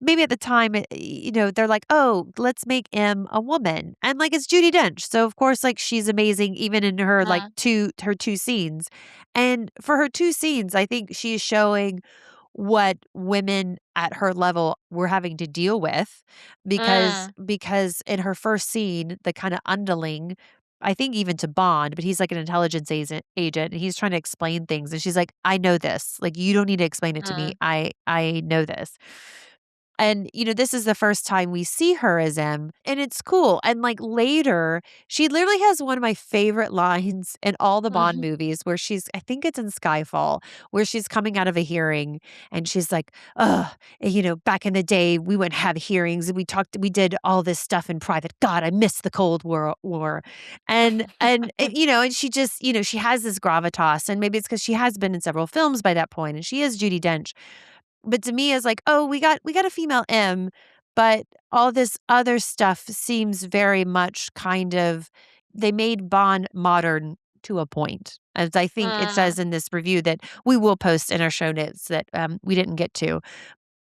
maybe at the time, they're like, "Oh, let's make M a woman," and like it's Judi Dench, so of course, like she's amazing even in her like uh, her two scenes, and for her two scenes, I think she's showing what women at her level were having to deal with, uh, because in her first scene, the kind of underling, I think even to Bond, but he's like an intelligence agent, and he's trying to explain things, and she's like, "I know this. Like, you don't need to explain it to uh, me. I know this." And, this is the first time we see her as M, and it's cool. And like later, she literally has one of my favorite lines in all the Bond mhm, movies where I think it's in Skyfall, where she's coming out of a hearing and she's like, "Ugh, back in the day, we wouldn't have hearings and we did all this stuff in private. God, I miss the Cold War." And she just, she has this gravitas, and maybe it's because she has been in several films by that point, and she is Judi Dench. But to me, it's like, "Oh, we got a female M, but all this other stuff seems very much kind of, they made Bond modern to a point." As I think it uh, says in this review that we will post in our show notes that, we didn't get to.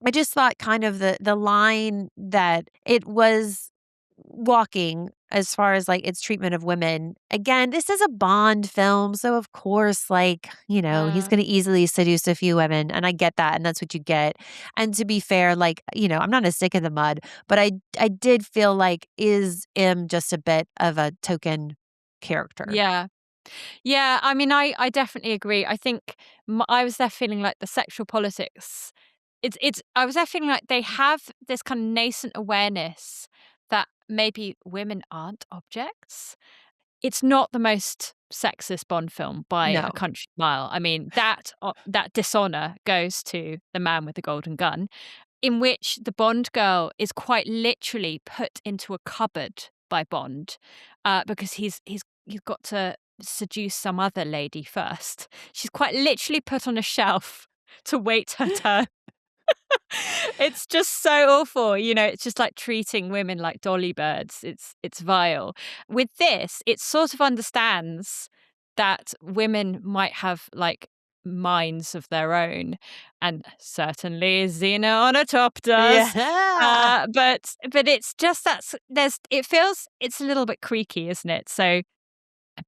I just thought kind of the line that it was walking as far as, like, its treatment of women. Again, this is a Bond film, so of course, like, he's uh. gonna easily seduce a few women, and I get that, and that's what you get. And to be fair, like, I'm not a stick in the mud, but I did feel like, is M just a bit of a token character? Yeah. Yeah, I mean, I definitely agree. I think I was there feeling like the sexual politics. I was there feeling like they have this kind of nascent awareness that maybe women aren't objects. It's not the most sexist Bond film by a No. country mile. I mean, that dishonor goes to the man with the golden gun, in which the Bond girl is quite literally put into a cupboard by Bond, because he's got to seduce some other lady first. She's quite literally put on a shelf to wait her turn. It's just so awful. You know, it's just like treating women like dolly birds. It's vile. With this, it sort of understands that women might have like minds of their own, and certainly Xenia Onatopp does. Yeah. But it's just it feels it's a little bit creaky, isn't it? So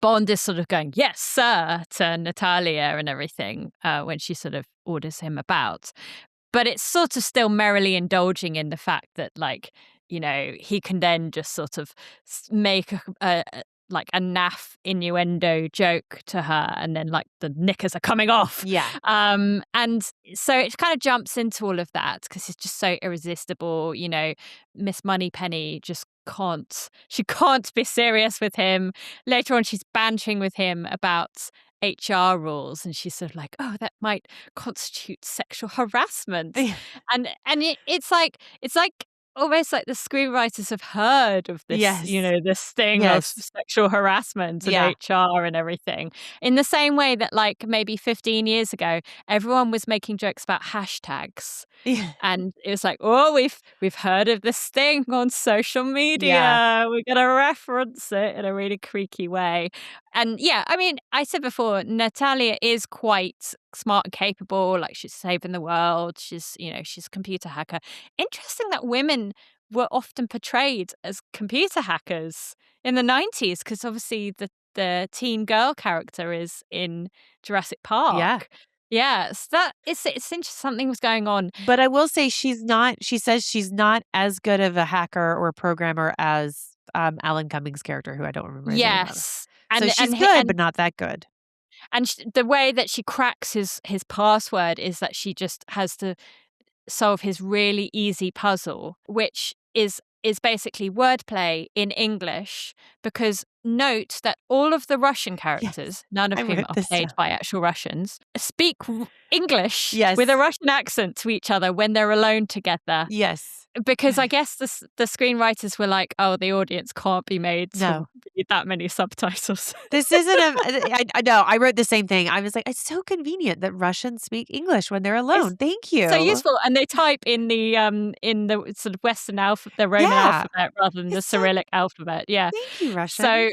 Bond is sort of going, yes, sir, to Natalia and everything when she sort of orders him about. But it's sort of still merrily indulging in the fact that, like, you know, he can then just sort of make like a naff innuendo joke to her, and then like the knickers are coming off. Yeah. And so it kind of jumps into all of that because it's just so irresistible. You know, Miss Moneypenny just can't be serious with him. Later on, she's bantering with him about HR rules, and she's sort of like, oh, that might constitute sexual harassment. Yeah. And it's like almost like the screenwriters have heard of this, Yes. you know, this thing of Yes. sexual harassment and Yeah. HR and everything. In the same way that like maybe 15 years ago, everyone was making jokes about hashtags. Yeah. And it was like, oh, we've heard of this thing on social media. Yeah. We're gonna reference it in a really creaky way. And yeah, I mean, I said before, Natalia is quite smart and capable. Like she's saving the world. She's a computer hacker. Interesting that women were often portrayed as computer hackers in the 90s, because obviously the teen girl character is in Jurassic Park. Yeah. Yeah, so that it's interesting something was going on. But I will say she says she's not as good of a hacker or programmer as Alan Cumming's character, who I don't remember his name of. Yes. So she's good, but not that good. And the way that she cracks his password is that she just has to solve his really easy puzzle, which is basically wordplay in English, because note that all of the Russian characters, none of whom are played by actual Russians, speak English with a Russian accent to each other when they're alone together. Yes. Because I guess the screenwriters were like, oh, the audience can't be made to read that many subtitles. This isn't I know, I wrote the same thing. I was like, it's so convenient that Russians speak English when they're alone. Thank you. So useful. And they type in the sort of Western alphabet, the Roman alphabet, rather than the Cyrillic alphabet. Yeah. Thank you, Russians. So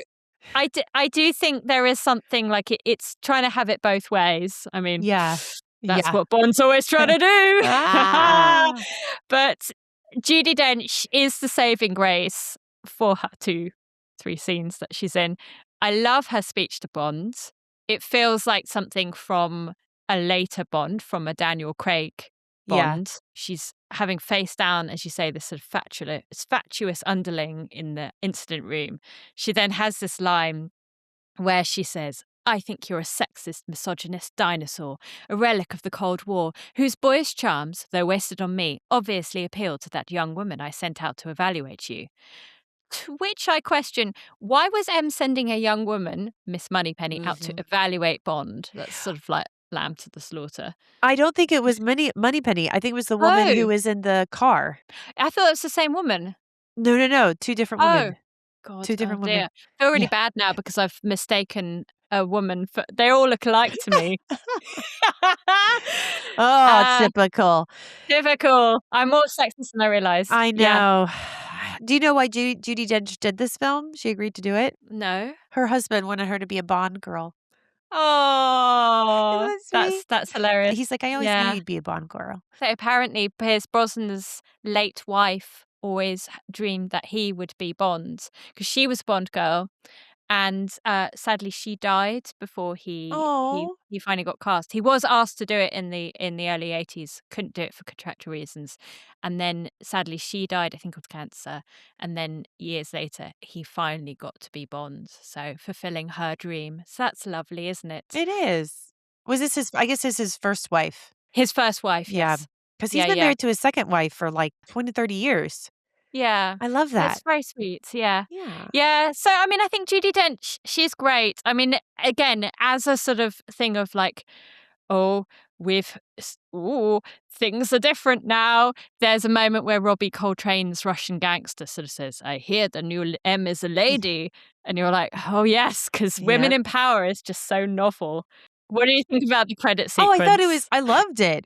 I do think there is something like it's trying to have it both ways. I mean, that's what Bond's always trying to do. But Judi Dench is the saving grace for her 2-3 scenes that she's in. I love her speech to Bond. It feels like something from a later Bond, from a Daniel Craig Bond. Yeah. She's having face down, as you say, this sort of fatuous underling in the incident room. She then has this line where she says, I think you're a sexist, misogynist dinosaur, a relic of the Cold War, whose boyish charms, though wasted on me, obviously appealed to that young woman I sent out to evaluate you. To which I question, why was M sending a young woman, Miss Moneypenny, out to evaluate Bond? That's sort of like lamb to the slaughter. I don't think it was Moneypenny. I think it was the woman who was in the car. I thought it was the same woman. No. 2 different women. God, 2 different women. I feel really bad now because I've mistaken a woman for. They all look alike to me. Typical. Typical. I'm more sexist than I realized. I know. Yeah. Do you know why Judi Dench did this film? She agreed to do it? No. Her husband wanted her to be a Bond girl. Oh, that's hilarious. He's like, I always knew you'd be a Bond girl. So apparently, Pearce Brosnan's late wife always dreamed that he would be Bond because she was a Bond girl, and sadly she died before he finally got cast. He was asked to do it in the early 80s, couldn't do it for contractual reasons, and then sadly she died, I think of cancer, and then years later he finally got to be Bond, so fulfilling her dream. So that's lovely, isn't it? It is. Was this his first wife? His first wife, yes. Yeah, because he's been married to his second wife for like 20-30 years. Yeah. I love that. That's very sweet. Yeah. Yeah. Yeah. So, I mean, I think Judi Dench, she's great. I mean, again, as a sort of thing of like, things are different now. There's a moment where Robbie Coltrane's Russian gangster sort of says, I hear the new M is a lady. And you're like, oh, yes, because women in power is just so novel. What do you think about the credit sequence? I loved it.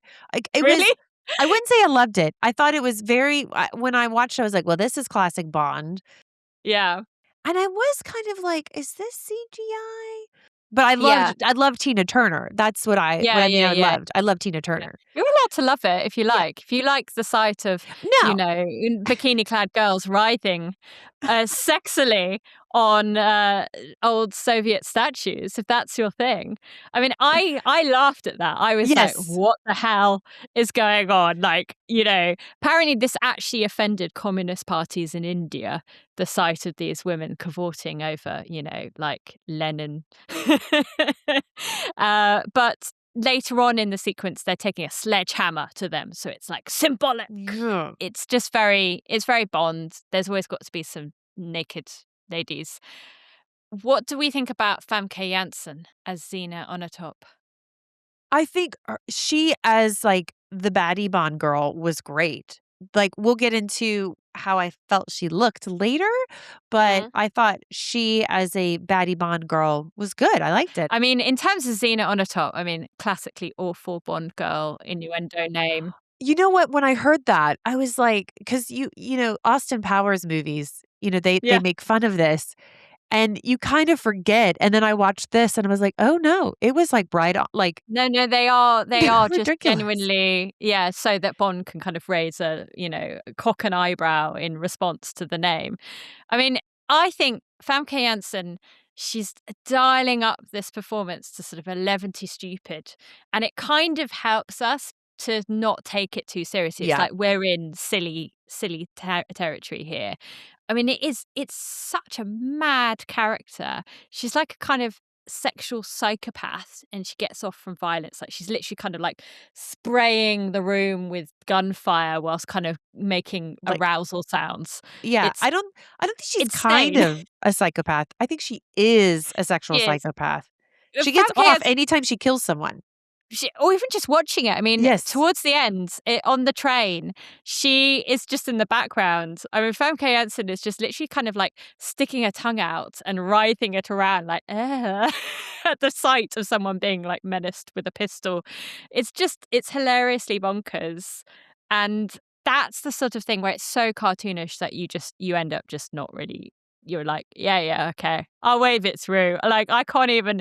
Really? I wouldn't say I loved it. I thought it was when I watched it, I was like, well, this is classic Bond. Yeah. And I was kind of like, is this CGI? But Yeah. I loved Tina Turner. That's what Yeah, I mean yeah, I yeah. loved. I love Tina Yeah. Turner. You're allowed to love it if you Yeah. like. If you like the sight of, No. bikini-clad girls writhing sexily on old Soviet statues, if that's your thing. I mean, I laughed at that. I was like, Yes. what the hell is going on? Like, apparently this actually offended communist parties in India, the sight of these women cavorting over, like Lenin. But later on in the sequence, they're taking a sledgehammer to them. So it's like symbolic. Yeah. It's very Bond. There's always got to be some naked ladies. What do we think about Famke Janssen as Xenia Onatopp? I think she as like the baddie Bond girl was great. Like we'll get into how I felt she looked later, but Mhm. I thought she as a baddie Bond girl was good. I liked it. I mean, in terms of Xenia Onatopp, I mean, classically awful Bond girl, innuendo name. You know what? When I heard that, I was like, because Austin Powers movies, they Yeah. make fun of this, and you kind of forget. And then I watched this, and I was like, oh no, it was like bright on, like No, they are just ridiculous. genuinely, yeah, so that Bond can kind of raise cock an eyebrow in response to the name. I mean, I think Famke Janssen, she's dialing up this performance to sort of 11 stupid, and it kind of helps us to not take it too seriously. It's Yeah, like we're in silly territory here. I mean, it's such a mad character. She's like a kind of sexual psychopath, and she gets off from violence. Like she's literally kind of like spraying the room with gunfire whilst kind of making like arousal sounds. yeah. It's I don't think she's kind insane. of a psychopath. I think she is a sexual She is. psychopath. She gets Famke off has anytime she kills someone. or even just watching it. I mean, Yes, towards the end, on the train, she is just in the background. I mean, Famke Janssen is just literally kind of like sticking her tongue out and writhing it around like, at the sight of someone being like menaced with a pistol. It's hilariously bonkers. And that's the sort of thing where it's so cartoonish that you end up just not really, you're like, yeah, okay, I'll wave it through. Like, I can't even.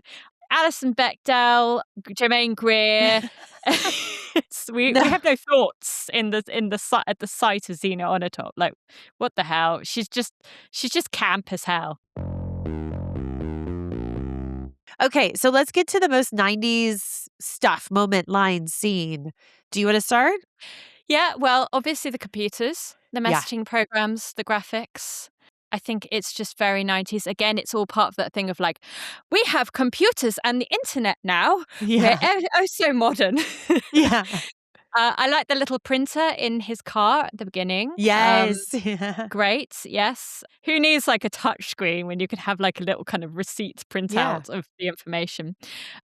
Alison Bechdel, Jermaine Greer. We no. have no thoughts at the sight of Xenia Onatopp. Like, what the hell? She's just camp as hell. Okay, so let's get to the most 90s stuff, moment, line, scene. Do you want to start? Yeah, well, obviously the computers, the Yeah. messaging programs, the graphics. I think it's just very 90s. Again, it's all part of that thing of like, we have computers and the internet now. We're Yeah. so modern. Yeah. I like the little printer in his car at the beginning. Yes. Yeah. Great, yes. Who needs like a touch screen when you could have like a little kind of receipt Yeah. printout of the information?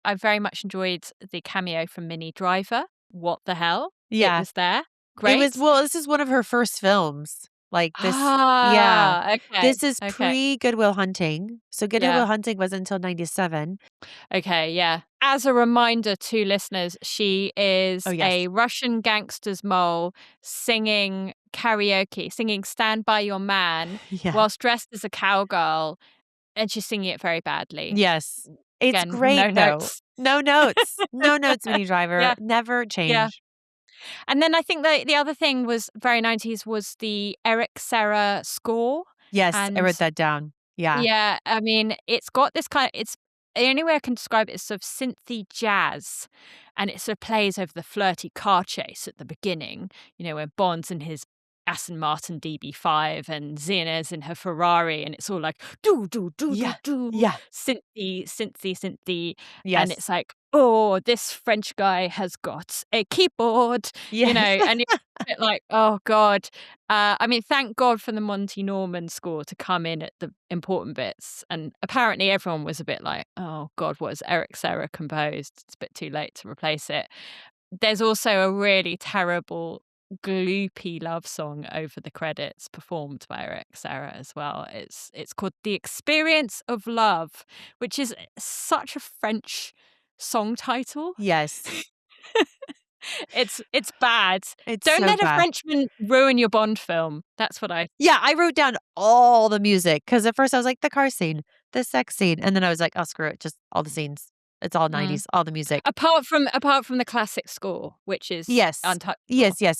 I very much enjoyed the cameo from Minnie Driver. What the hell? It Yeah. was there. It was Great. well, this is one of her first films. Like this yeah. Ah, okay. This is Okay. pre Good Will Hunting. So Good Yeah. Will Hunting was until 97. Okay, yeah. As a reminder to listeners, she Oh, is yes. a Russian gangster's mole singing karaoke, singing Stand By Your Man Yeah. whilst dressed as a cowgirl, and she's singing it very badly. Yes. It's Again, no great though. notes. No notes. No notes, Minnie Driver. Yeah, Never yeah. change. And then I think the other thing was very 90s was the Eric Serra score. Yes, I And wrote that down. Yeah. yeah, I mean, it's got this kind of, it's the only way I can describe it is sort of synthy jazz. And it sort of plays over the flirty car chase at the beginning, when Bond's in his Aston Martin DB5 and Xena's in her Ferrari, and it's all like do do do do Yeah. do Yeah. synthy, and Yes. it's like, oh, this French guy has got a keyboard, Yes. and you're a bit like, oh god. I mean, thank God for the Monty Norman score to come in at the important bits, and apparently everyone was a bit like, oh god, what has Eric Serra composed? It's a bit too late to replace it. There's also a really terrible gloopy love song over the credits performed by Eric Serra as well. It's called The Experience of Love, which is such a French song title. Yes. It's bad. It's Don't so let a bad. Frenchman ruin your Bond film. That's what I. Yeah, I wrote down all the music because at first I was like, the car scene, the sex scene. And then I was like, oh, screw it. Just all the scenes. It's all 90s, all the music. Apart from the classic score, which is Yes. untouchable. Yes. You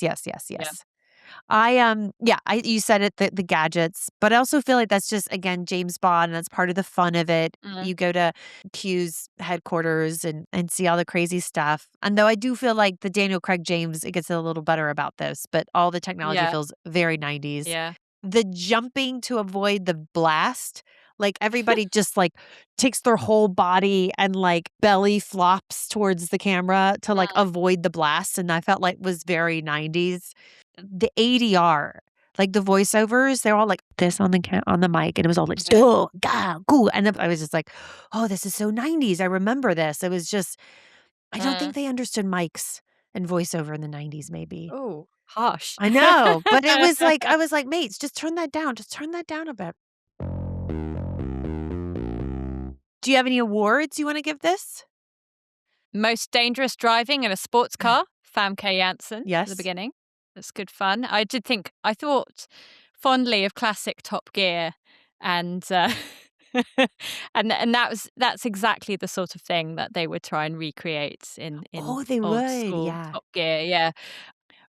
said it, the gadgets, but I also feel like that's just, again, James Bond, and that's part of the fun of it. You go to Q's headquarters and see all the crazy stuff. And though I do feel like the Daniel Craig James, it gets a little better about this, but all the technology feels very 90s. Yeah. The jumping to avoid the blast, like everybody just like takes their whole body and like belly flops towards the camera to like avoid the blast. And I felt like was very 90s. The ADR, like the voiceovers, they're all like this on the mic, and it was all like "oh, God, cool," and then I was just like, "Oh, this is so 90s." I remember this. It was just, I don't think they understood mics and voiceover in the 90s. Maybe. Oh, harsh. I know, but it was like I was like, mates, just turn that down. Just turn that down a bit. Do you have any awards you want to give this? Most dangerous driving in a sports car, Famke Janssen. Yes. At the beginning. That's good fun. I thought fondly of classic Top Gear, and and that's exactly the sort of thing that they would try and recreate in they old would, school yeah. Top Gear. Yeah.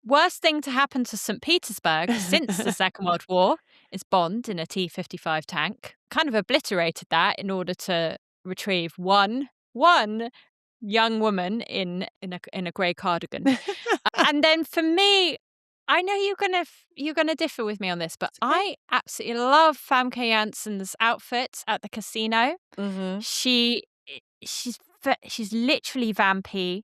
Worst thing to happen to St. Petersburg since the Second World War is Bond in a T-55 tank. Kind of obliterated that in order to retrieve one young woman in a grey cardigan. And then for me, I know you're gonna differ with me on this, but I absolutely love Famke Janssen's outfit at the casino. She's literally vampy.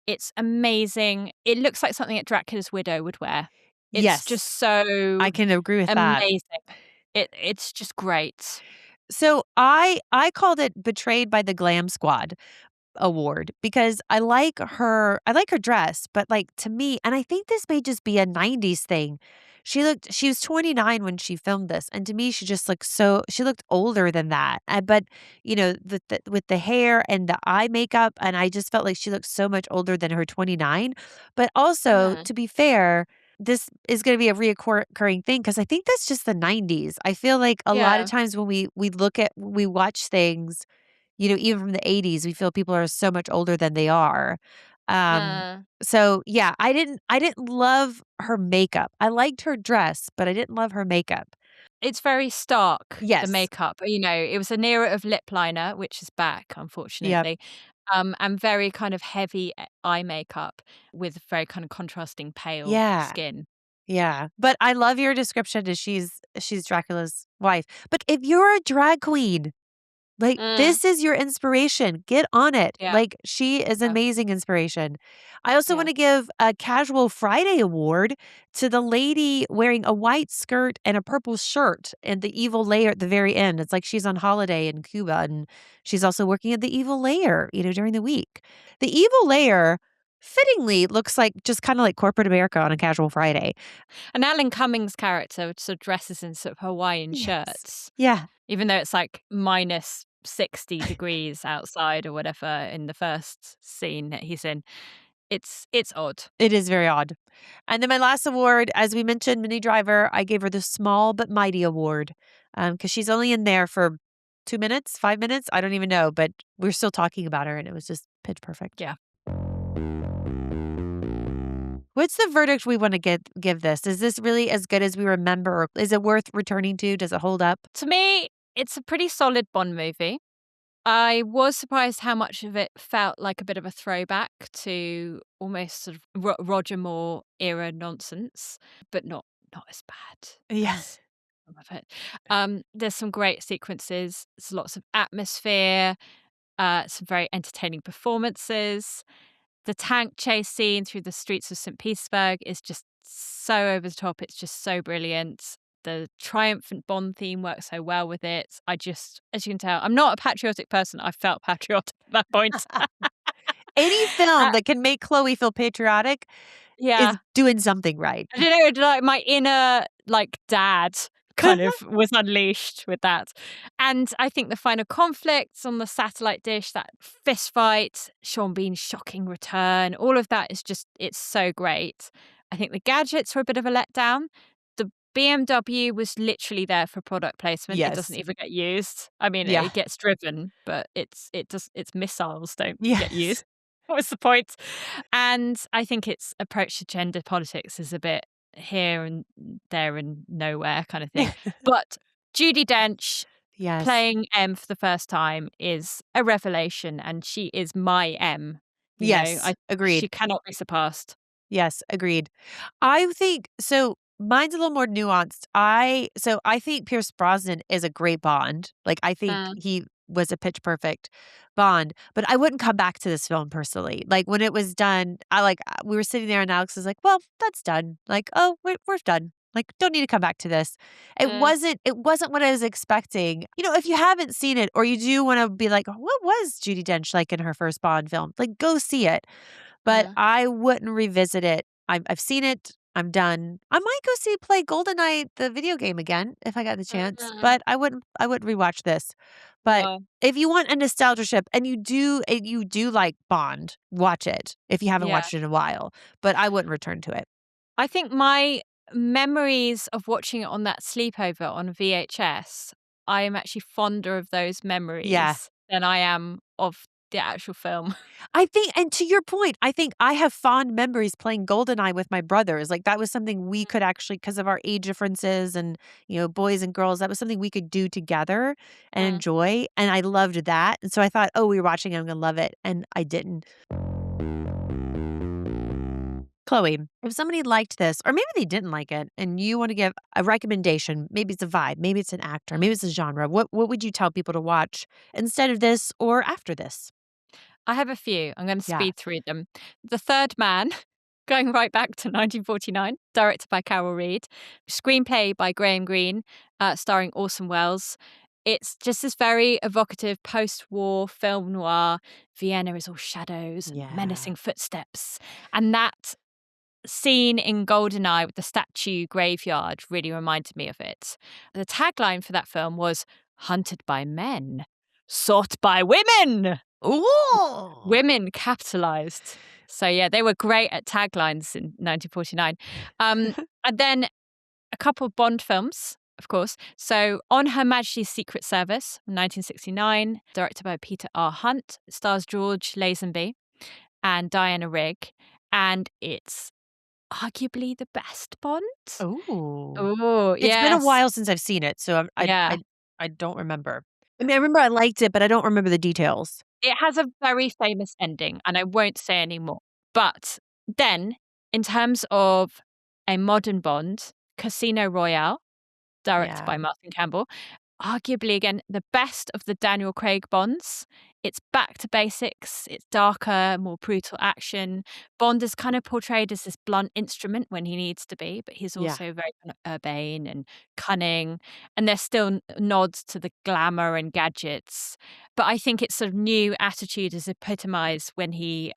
It's amazing. It looks like something that Dracula's widow would wear. It's just so I can agree with amazing. It's just great. So I called it Betrayed by the Glam Squad award because I like her dress, but like to me, and I think this may just be a 90s thing. She was 29 when she filmed this, and to me she just looked she looked older than that. But you know, with the hair and the eye makeup, and I just felt like she looked so much older than her 29. But also, to be fair, this is going to be a reoccurring thing because I think that's just the 90s. I feel like a lot of times when we watch things, you know, even from the 80s, we feel people are so much older than they are. So yeah, I didn't love her makeup. I liked her dress, but I didn't love her makeup. It's very stark, Yes. the makeup. You know, it was an era of lip liner, which is back, unfortunately. And very kind of heavy eye makeup with very kind of contrasting pale skin. Yeah. But I love your description as she's Dracula's wife. But if you're a drag queen, like, this is your inspiration. Get on it. Yeah. Like, she is amazing inspiration. I also want to give a Casual Friday award to the lady wearing a white skirt and a purple shirt and the evil layer at the very end. It's like she's on holiday in Cuba, and she's also working at the evil layer, you know, during the week. The evil layer fittingly looks like just kind of like corporate America on a Casual Friday. And Alan Cumming's character sort of dresses in sort of Hawaiian shirts. Yeah. Even though it's like minus 60 degrees outside or whatever in the first scene that he's in. It's odd. It is very odd. And then my last award, as we mentioned, Minnie Driver, I gave her the Small But Mighty award because she's only in there for 2 minutes, 5 minutes. I don't even know, but we're still talking about her and it was just pitch perfect. Yeah. What's the verdict we want to give this? Is this really as good as we remember? Is it worth returning to? Does it hold up? To me, it's a pretty solid Bond movie. I was surprised how much of it felt like a bit of a throwback to almost sort of Roger Moore era nonsense, but not as bad. Yes. Some of it. There's some great sequences. There's lots of atmosphere. Some very entertaining performances. The tank chase scene through the streets of St. Petersburg is just so over the top. It's just so brilliant. The triumphant Bond theme works so well with it. I just, as you can tell, I'm not a patriotic person. I felt patriotic at that point. Any film that can make Chloe feel patriotic is doing something right. I don't know, like my inner dad kind of was unleashed with that. And I think the final conflicts on the satellite dish, that fist fight, Sean Bean's shocking return, all of that is just, it's so great. I think the gadgets were a bit of a letdown. The BMW was literally there for product placement. It doesn't Yes. even get used. I mean, Yeah. it gets driven, but its missiles don't get Yes. used. What was the point? And I think its approach to gender politics is a bit here and there and nowhere kind of thing. But Judi Dench Yes. playing M for the first time is a revelation, and she is my M. Yes. She Agreed. cannot be surpassed. Yes, agreed. I think so mine's a little more nuanced. I think Pierce Brosnan is a great Bond. Like, I think Mm, he was a pitch perfect Bond, but I wouldn't come back to this film personally. Like, when it was done, we were sitting there and Alex was like, "Well, that's done." Like, "Oh, we're done. Like, don't need to come back to this." mm, It wasn't what I was expecting. If you haven't seen it or you do wanna be like, "What was Judi Dench like in her first Bond film?" Like, go see it. But mm, I wouldn't revisit it. I've seen it. I'm done. I might go play GoldenEye, the video game again if I got the chance, mm. but I wouldn't rewatch this. But No. if you want a nostalgia trip and you do like Bond, watch it if you haven't Yeah. watched it in a while, but I wouldn't return to it. I think my memories of watching it on that sleepover on VHS, I am actually fonder of those Yeah. memories than I am of the actual film. I think and to your point, I think I have fond memories playing GoldenEye with my brothers. Like, that was something we could actually, because of our age differences and, boys and girls, that was something we could do together and Mm. enjoy, and I loved that, and so I thought, "Oh, we were watching it, I'm gonna love it," and I didn't. Chloe, if somebody liked this, or maybe they didn't like it, and you wanna give a recommendation, maybe it's a vibe, maybe it's an actor, maybe it's a genre, what would you tell people to watch instead of this or after this? I have a few. I'm going to Yeah. speed through them. The Third Man, going right back to 1949, directed by Carol Reed, screenplay by Graham Greene, starring Orson Welles. It's just this very evocative post-war film noir. Vienna is all shadows and Yeah. menacing footsteps, and that scene in GoldenEye with the statue graveyard really reminded me of it. The tagline for that film was "Hunted by men, sought by women." Ooh. Women capitalized. So, yeah, they were great at taglines in 1949. And then a couple of Bond films, of course. So, On Her Majesty's Secret Service, 1969, directed by Peter R. Hunt, stars George Lazenby and Diana Rigg, and it's arguably the best Bond. Ooh. Oh, It's been a yes. while since I've seen it, so Yeah. I don't remember. I mean, I remember I liked it, but I don't remember the details. It has a very famous ending, and I won't say any more. But then, in terms of a modern Bond, Casino Royale, directed Yeah. by Martin Campbell, arguably, again, the best of the Daniel Craig Bonds. It's back to basics. It's darker, more brutal action. Bond is kind of portrayed as this blunt instrument when he needs to be, but he's Yeah. also very kind of urbane and cunning. And there's still nods to the glamour and gadgets. But I think its sort of new attitude is epitomized when he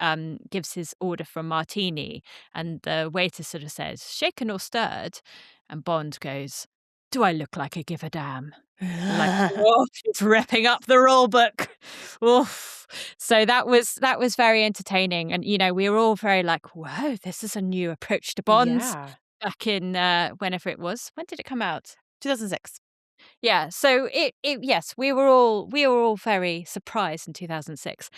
gives his order for a martini, and the waiter sort of says, "Shaken or stirred?" And Bond goes, "Do I look like I give a damn?" You're like, "Whoa, it's ripping up the rule book." Oof. So that was very entertaining, and, we were all very like, "Whoa, this is a new approach to Bonds," Yeah. back in, whenever it was. When did it come out? 2006. Yeah, so it yes, we were all very surprised in 2006.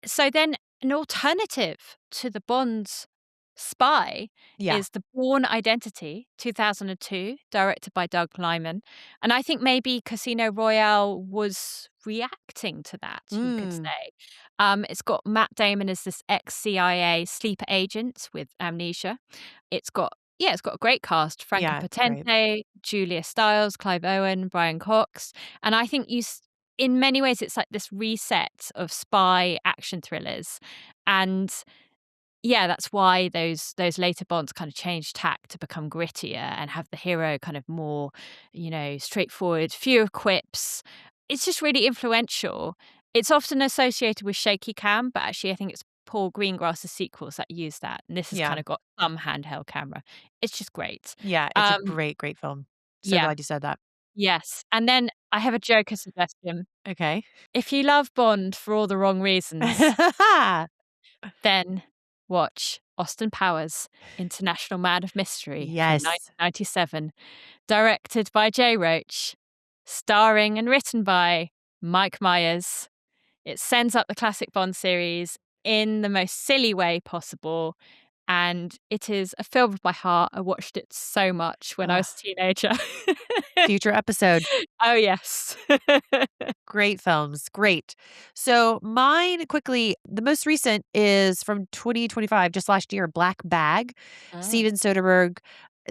So then an alternative to the Bond's spy Yeah. is The Bourne Identity, 2002, directed by Doug Liman. And I think maybe Casino Royale was reacting to that, you could Mm. say. It's got Matt Damon as this ex-CIA sleeper agent with amnesia. It's got a great cast: Franco Yeah, it's great. Potente, Julia Stiles, Clive Owen, Brian Cox. And I think in many ways, it's like this reset of spy action thrillers. And yeah, that's why those later Bonds kind of changed tack to become grittier and have the hero kind of more, straightforward, fewer quips. It's just really influential. It's often associated with shaky cam, but actually I think it's Paul Greengrass's sequels that use that. And this has Yeah. kind of got some handheld camera. It's just great. Yeah, it's a Um, great, great film. So yeah. glad you said that. Yes. And then I have a Joker suggestion. Okay. If you love Bond for all the wrong reasons, then watch Austin Powers, International Man of Mystery from Yes. 1997, directed by Jay Roach, starring and written by Mike Myers. It sends up the classic Bond series in the most silly way possible. And it is a film of my heart. I watched it so much when I was a teenager. Future episode. Oh, yes. Great films. Great. So mine quickly, the most recent is from 2025, just last year, Black Bag, Steven Soderbergh.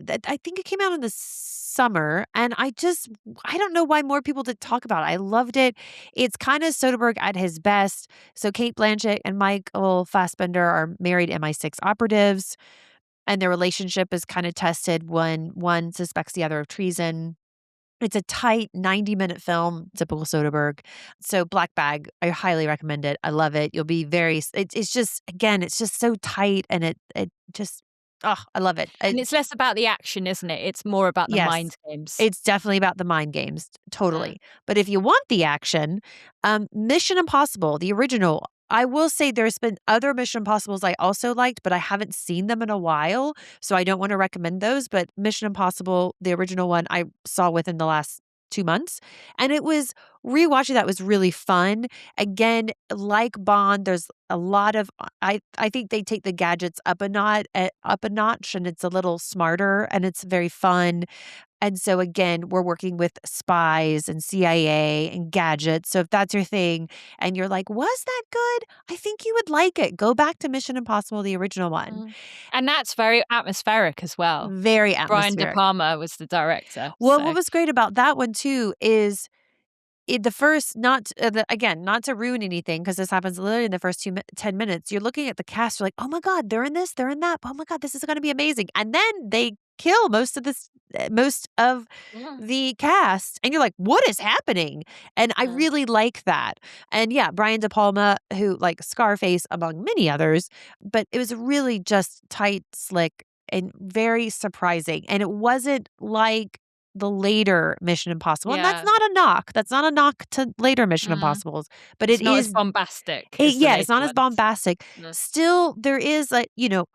I think it came out in the summer, and I don't know why more people did talk about it. I loved it. It's kind of Soderbergh at his best. So Kate Blanchett and Michael Fassbender are married MI6 operatives, and their relationship is kind of tested when one suspects the other of treason. It's a tight 90-minute film, typical Soderbergh. So Black Bag, I highly recommend it. I love it. You'll be it's just, again, it's just so tight, and it just, I love it. And it's less about the action, isn't it? It's more about the Yes. mind games. It's definitely about the mind games, totally. But if you want the action, Mission Impossible, the original, I will say there's been other Mission Impossibles I also liked, but I haven't seen them in a while, so I don't want to recommend those. But Mission Impossible, the original one, I saw within the last 2 months, and it was rewatching that was really fun. Again, like Bond, there's a lot of I think they take the gadgets up a notch, and it's a little smarter, and it's very fun. And so again, we're working with spies and CIA and gadgets. So if that's your thing and you're like, was that good? I think you would like it. Go back to Mission Impossible, the original one. And that's very atmospheric as well. Very Brian De atmospheric. Palma was the director. Well, what was great about that one too is the first, again, not to ruin anything, because this happens literally in the first 10 minutes. You're looking at the cast, you're like, oh my God, they're in this, they're in that. Oh my God, this is going to be amazing. And then they kill most of the cast, and you're like, what is happening? And I really like that. And yeah, Brian De Palma, who, like Scarface among many others, but it was really just tight, slick, and very surprising. And it wasn't like the later Mission Impossible. And that's not a knock. That's not a knock to later Mission Impossibles. But it's not as bombastic. It's not as bombastic. No. Still, there is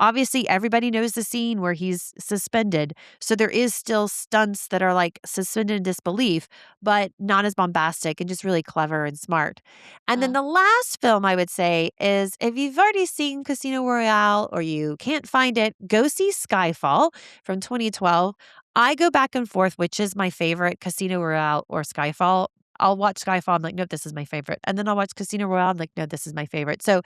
obviously everybody knows the scene where he's suspended. So there is still stunts that are like suspended in disbelief, but not as bombastic, and just really clever and smart. And then the last film I would say is, if you've already seen Casino Royale or you can't find it, go see Skyfall from 2012. I go back and forth, which is my favorite, Casino Royale or Skyfall. I'll watch Skyfall. I'm like, nope, this is my favorite. And then I'll watch Casino Royale. I'm like, no, this is my favorite. So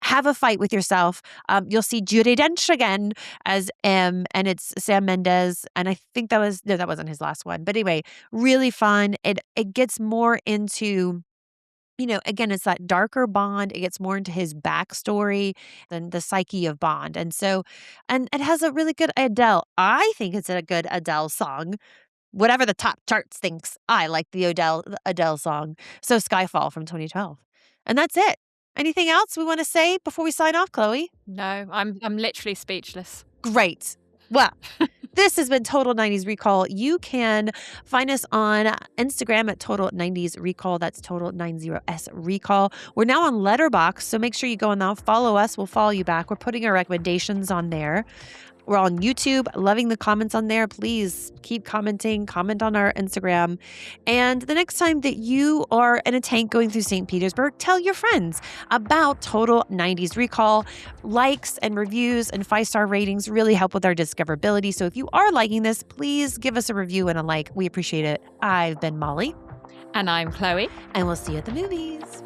have a fight with yourself. You'll see Judi Dench again as M, and it's Sam Mendes. And I think that wasn't his last one. But anyway, really fun. It gets more into, again, it's that darker Bond. It gets more into his backstory than the psyche of Bond. And so, and it has a really good Adele. I think it's a good Adele song. Whatever the top charts thinks, I like the Adele song. So Skyfall from 2012. And that's it. Anything else we want to say before we sign off, Chloe? No, I'm literally speechless. Great. Well, this has been Total 90s Recall. You can find us on Instagram at Total 90s Recall. That's Total 90S Recall. We're now on Letterboxd, so make sure you go on there, follow us. We'll follow you back. We're putting our recommendations on there. We're on YouTube, loving the comments on there. Please keep commenting, comment on our Instagram. And the next time that you are in a tank going through St. Petersburg, tell your friends about Total 90s Recall. Likes and reviews and 5-star ratings really help with our discoverability. So if you are liking this, please give us a review and a like. We appreciate it. I've been Molly. And I'm Chloe. And we'll see you at the movies.